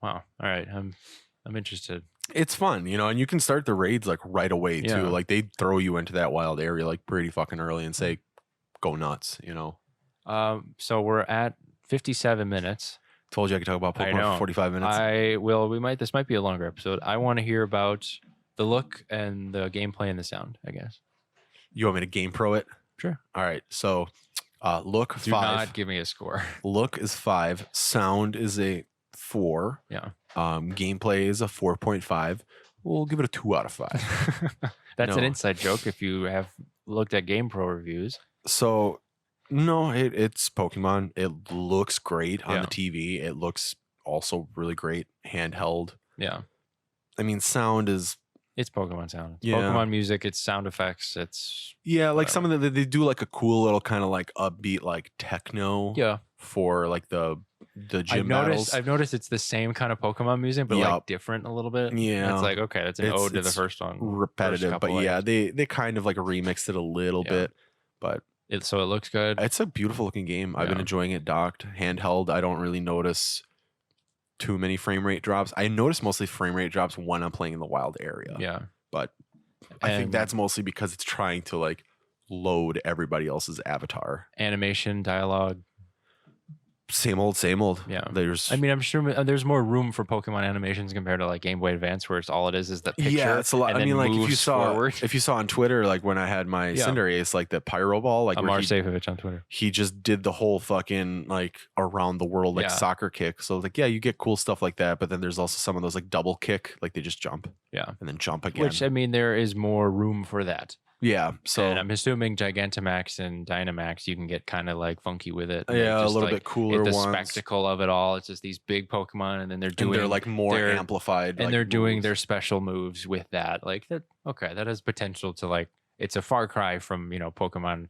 Wow. All right. I'm interested. It's fun, and you can start the raids like right away too. Like they throw you into that wild area like pretty fucking early and say, go nuts, So we're at 57 minutes. Told you I could talk about Pokemon for 45 minutes. This might be a longer episode. I want to hear about the look and the gameplay and the sound, I guess. You want me to game pro it? Sure. All right. So look, Do 5. not give me a score. Look is 5. Sound is a 4. Yeah. Gameplay is a 4.5. We'll give it a 2 out of 5. That's an inside joke if you have looked at GamePro reviews. So no, it's Pokemon. It looks great on the TV. It looks also really great handheld. Yeah. I mean, sound is... It's Pokemon sound. It's Pokemon music. It's sound effects. It's like some of they do like a cool little kind of like upbeat like techno. Yeah. For like the gym battles. I've noticed it's the same kind of Pokemon music, but like different a little bit. Yeah. It's like, okay, that's an ode to the first one. Repetitive, but they kind of like remixed it a little bit, but so it looks good. It's a beautiful looking game. I've been enjoying it docked, handheld. I don't really notice too many frame rate drops. I notice mostly frame rate drops when I'm playing in the wild area. Yeah. But I think that's mostly because it's trying to like load everybody else's avatar. Animation, dialogue. Same old, same old. Yeah. I'm sure there's more room for Pokemon animations compared to like Game Boy Advance, where it's all it is the picture. Yeah, it's a lot. I mean, like if you saw on Twitter, like when I had my Cinderace, like the Pyro Ball, like Amar Safevich on Twitter, he just did the whole fucking like around the world like soccer kick. So like, you get cool stuff like that, but then there's also some of those like double kick, like they just jump, and then jump again. Which, I mean, there is more room for that. Yeah, so and I'm assuming Gigantamax and Dynamax, you can get kind of like funky with it. Yeah, a little bit cooler the ones. Spectacle of it all. It's just these big Pokemon, and then they're like more amplified, and like, they're doing their special moves with that. Like that. Okay, that has potential to like. It's a far cry from Pokemon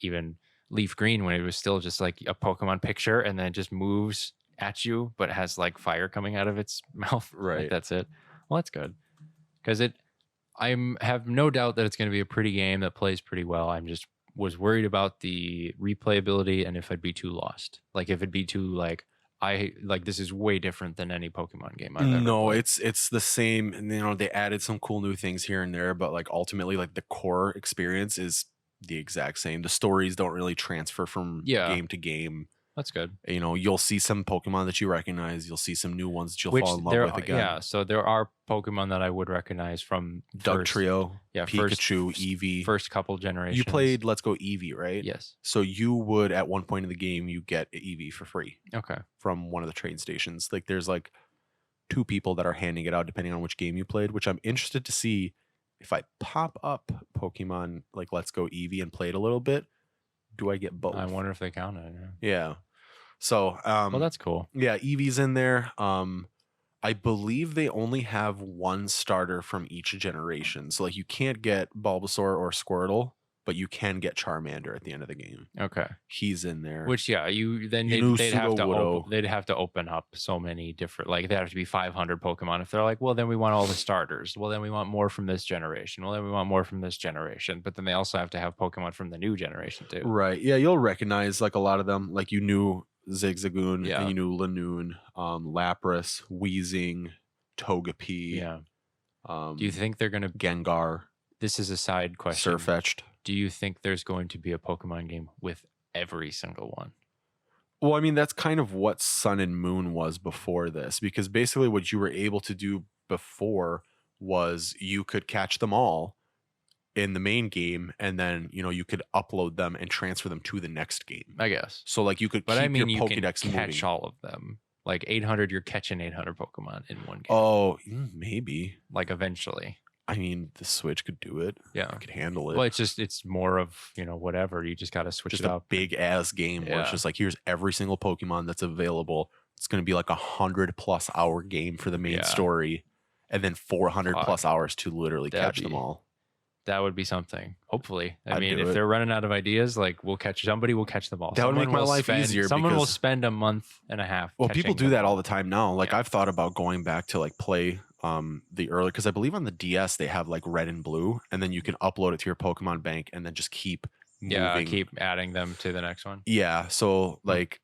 even Leaf Green when it was still just like a Pokemon picture and then it just moves at you, but it has like fire coming out of its mouth. Right. Like, that's it. Well, that's good because I have no doubt that it's going to be a pretty game that plays pretty well. I'm just was worried about the replayability and if I'd be too lost. Like if it'd be too like this is way different than any Pokemon game I've ever No, played. it's the same. And they added some cool new things here and there, but like ultimately, like the core experience is the exact same. The stories don't really transfer from game to game. That's good. You'll see some Pokemon that you recognize. You'll see some new ones that you'll fall in love with again. Yeah, so there are Pokemon that I would recognize from Dugtrio, Pikachu, Eevee. First couple generations. You played Let's Go Eevee, right? Yes. So you would, at one point in the game, you get Eevee for free. Okay. From one of the train stations. Like there's like 2 people that are handing it out depending on which game you played, which I'm interested to see if I pop up Pokemon like Let's Go Eevee and play it a little bit. Do I get both? I wonder if they count it. Yeah. So, well, that's cool. Yeah, Eevee's in there. I believe they only have 1 starter from each generation. So like you can't get Bulbasaur or Squirtle, but you can get Charmander at the end of the game. Okay. He's in there. Which they'd have to open up so many different, like they have to be 500 Pokemon. If they're like, well, then we want all the starters. Well, then we want more from this generation. Well, then we want more from this generation. But then they also have to have Pokemon from the new generation too. Right. Yeah, you'll recognize like a lot of them. Like you knew Zigzagoon, Yeah. and you knew Lanoon, Lapras, Weezing, Togepi. Yeah. Do you think they're gonna Gengar? This is a side question. Sirfetch'd. Do you think there's going to be a Pokemon game with every single one? Well, I mean, that's kind of what Sun and Moon was before this, because basically what you were able to do before was you could catch them all in the main game, and then you could upload them and transfer them to the next game. I guess. So like you could But keep I mean, your you Pokédex can catch moving. all of them. Like 800, you're catching 800 Pokemon in one game. Oh, maybe. Like eventually. I mean, the Switch could do it. Yeah, it could handle it. Well, it's more of whatever. You just got to switch just it up. Big ass game where it's just like, here's every single Pokemon that's available. It's going to be like 100+ hour game for the main story, and then 400+ hours to literally catch them all. That would be something. Hopefully, I mean, do if it. they're running out of ideas, like we'll catch somebody. We'll catch them all. That would make my life easier. Someone will because- spend a month and a half. Well, people do that all the time now. Like Yeah. I've thought about going back to like play the early, because I believe on the DS they have like red and blue, and then you can upload it to your Pokemon bank and then just keep moving. Yeah, keep adding them to the next one. Yeah, so like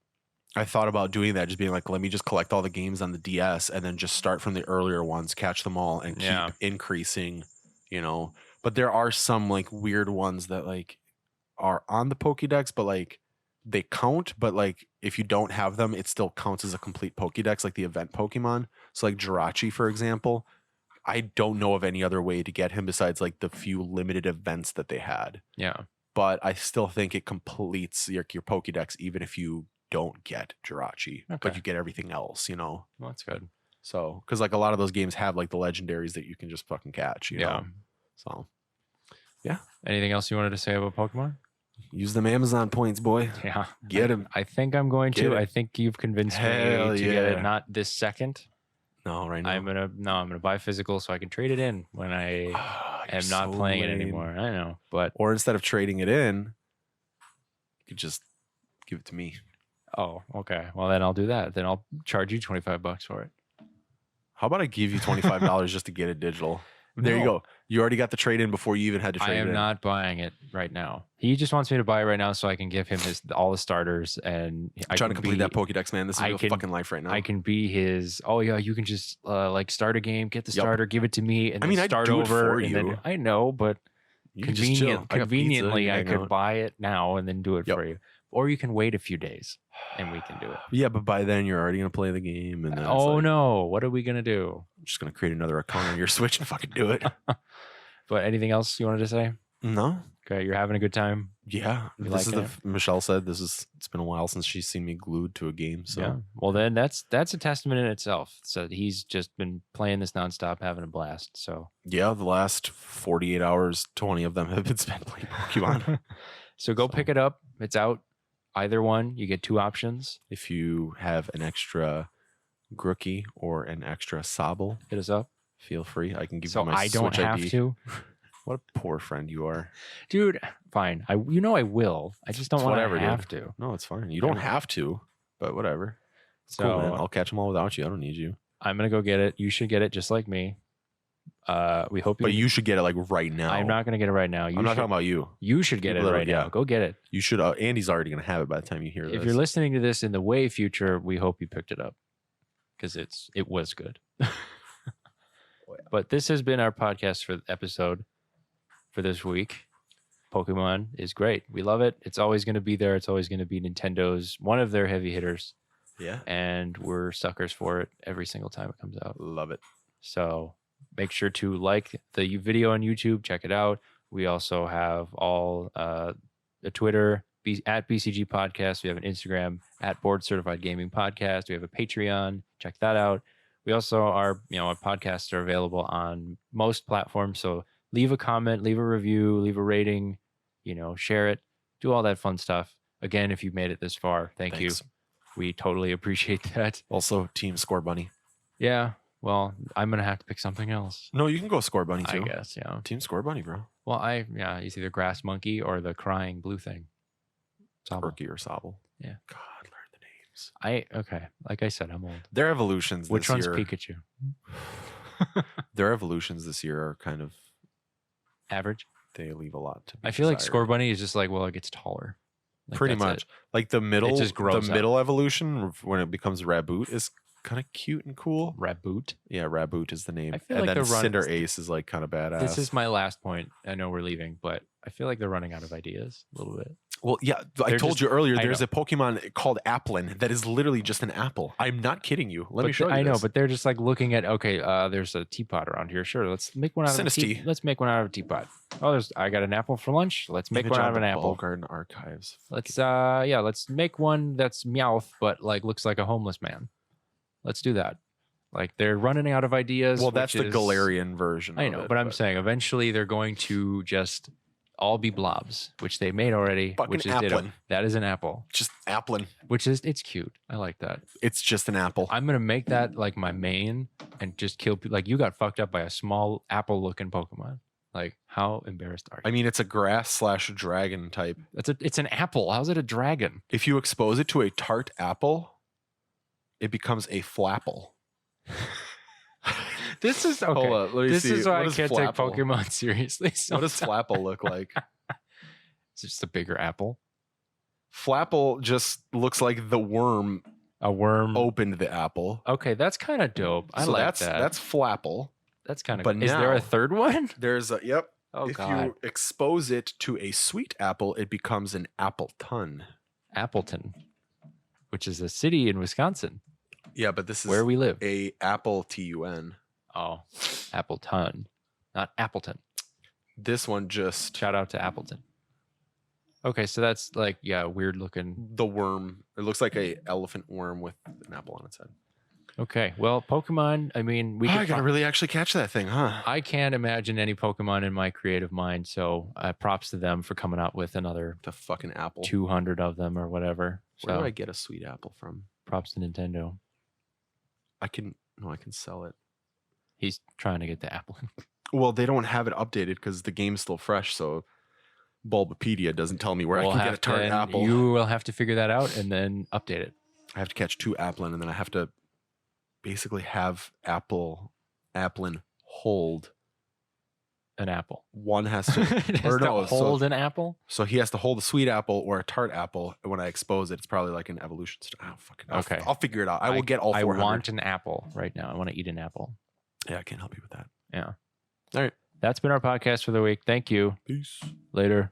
I thought about doing that, just being like, let me just collect all the games on the DS and then just start from the earlier ones, catch them all, and keep increasing, But there are some like weird ones that like are on the Pokédex, but like they count, but like if you don't have them, it still counts as a complete Pokédex, like the event Pokemon. So like Jirachi, for example, I don't know of any other way to get him besides like the few limited events that they had. Yeah. But I still think it completes your Pokédex even if you don't get Jirachi, but you get everything else, Well, that's good. So, because like a lot of those games have like the legendaries that you can just fucking catch, you know? So, yeah. Anything else you wanted to say about Pokemon? Use them Amazon points, boy. Yeah. Get him. I think I'm going Get to. it. I think you've convinced Hell me to get yeah. it. Not this second. No, right now. I'm gonna buy physical so I can trade it in when I You're am not so playing it lame. anymore. I know, but Or instead of trading it in, you could just give it to me. oh, okay. Well, then I'll do that. Then I'll charge you $25 for it. How about I give you $25 just to get it digital? There you No. go. You already got the trade in before you even had to trade I it am in. not buying it right now. He just wants me to buy it right now so I can give him all the starters and I Trying can to complete that Pokédex, man. This is I real can- fucking life right now. I can be his. Oh yeah, you can just like start a game, get the Yep. starter, give it to me, and I then mean, I'd start do it over. for and then, you. I know, but You can just chill. I got pizza, conveniently, you I hang could out. buy it now and then do it Yep. for you, or you can wait a few days and we can do it. Yeah, but by then you're already gonna play the game, and then it's Oh like, no, what are we gonna do? I'm just gonna create another account on your Switch and fucking do it. But anything else you wanted to say? No, Okay, you're having a good time. yeah, You this is liking Michelle said this is. It's been a while since she's seen me glued to a game. So Yeah. Well, then that's a testament in itself. So he's just been playing this nonstop, having a blast. So yeah, the last 48 hours, 20 of them have been spent playing Pokemon. so go pick it up. It's out. Either one, you get 2 options. If you have an extra Grookey or an extra Sobble, Hit us up. feel free. I can give So you my I don't Switch have ID. to. What a poor friend you are. Dude, fine. I will. I just don't It's want whatever, to dude. have to. No, it's fine. You don't have to, but whatever. It's So cool, man. I'll catch them all without you. I don't need you. I'm gonna go get it. You should get it just like me. We hope you. But you should get it like right now. I'm not gonna get it right now. I'm not talking about you. You should get it People that- right now. yeah. Go get it. You should. Andy's already gonna have it by the time you hear this. If you're listening to this in the way future, we hope you picked it up because it was good. But this has been our podcast for episode for this week. Pokemon is great. We love it. It's always going to be there. It's always going to be Nintendo's one of their heavy hitters. Yeah. And we're suckers for it every single time it comes out. Love it. So make sure to like the video on YouTube. Check it out. We also have all a Twitter at BCG Podcast. We have an Instagram at Board Certified Gaming Podcast. We have a Patreon. Check that out. We also are, our podcasts are available on most platforms. So leave a comment, leave a review, leave a rating, share it, do all that fun stuff. Again, if you've made it this far, thanks. You. We totally appreciate that. Also, Team Score Bunny. Yeah. Well, I'm going to have to pick something else. No, you can go Score Bunny too. I guess, yeah. Team Score Bunny, bro. Well, it's either Grass Monkey or the crying blue thing. Quirky or Sobble. Yeah. God, learn the names. Okay. Like I said, I'm old. Their evolutions Which this one's year, Pikachu? Their evolutions this year are kind of Average? they leave a lot to be I feel like desired. Score Bunny is just like, well, it gets taller. Like, Pretty that's much. it. Like the middle, just grows the up. middle evolution when it becomes Raboot is kind of cute and cool. Raboot. Yeah, Raboot is the name. I feel and like then the run- Cinder Ace is like kind of badass. This is my last point. I know we're leaving, but I feel like they're running out of ideas a little bit. Well, yeah, I They're told just- you earlier. I There's know. a Pokemon called Applin that is literally just an apple. I'm not kidding you. Let me show you. I know, this. but they're just like looking at there's a teapot around here. Sure, let's make one out of a Sinistee. Let's make one out of a teapot. Oh, I got an apple for lunch. Let's make Image one on out of an the apple. Garden Archives. Let's make one that's Meowth, but like looks like a homeless man. Let's do that. Like they're running out of ideas. Well, that's which the is- Galarian version. I of know, it, but I'm saying eventually they're going to just all be blobs, which they made already. Fucking which is ditto. Applin. That is an apple. just Applin. It's cute. I like that. It's just an apple. I'm gonna make that like my main and just kill people. Like you got fucked up by a small apple-looking Pokemon. Like how embarrassed are you? I mean, it's a grass/dragon type. It's an apple. How's it a dragon? If you expose it to a tart apple, it becomes a flapple. This is okay. Hold on, let me This see. is why What I does can't Flapple- take Pokemon seriously. What does sometimes. Flapple look like? It's just a bigger apple. Flapple just looks like the worm A worm. opened the apple. Okay, that's kind of dope. I So like that's that. That's Flapple. That's kind of. but Is there a now- third one? There's a yep. Oh if God, you expose it to a sweet apple, it becomes an Appleton. Appleton, which is a city in Wisconsin Yeah, but this is where we live. a apple TUN. Oh, Appleton, not Appleton. This one just Shout out to Appleton. Okay, so that's like weird looking. the worm. It looks like a elephant worm with an apple on its head. Okay, well, Pokemon. I mean, we. I could gotta really actually catch that thing, huh? I can't imagine any Pokemon in my creative mind, so props to them for coming out with another The fucking apple. 200 of them or whatever. Where So do I get a sweet apple from? props to Nintendo. I can sell it. He's trying to get the apple. Well, they don't have it updated because the game's still fresh, so Bulbapedia doesn't tell me where I can get a tart apple. You will have to figure that out and then update it. I have to catch 2 Applin, and then I have to basically have Applin hold. An apple. One has to, It has or to no, hold so, an apple. so he has to hold a sweet apple or a tart apple. And when I expose it, it's probably like an evolution. Okay. I'll figure it out. I will get all 400. I want an apple right now. I want to eat an apple. Yeah, I can't help you with that. Yeah. All right. That's been our podcast for the week. Thank you. Peace. Later.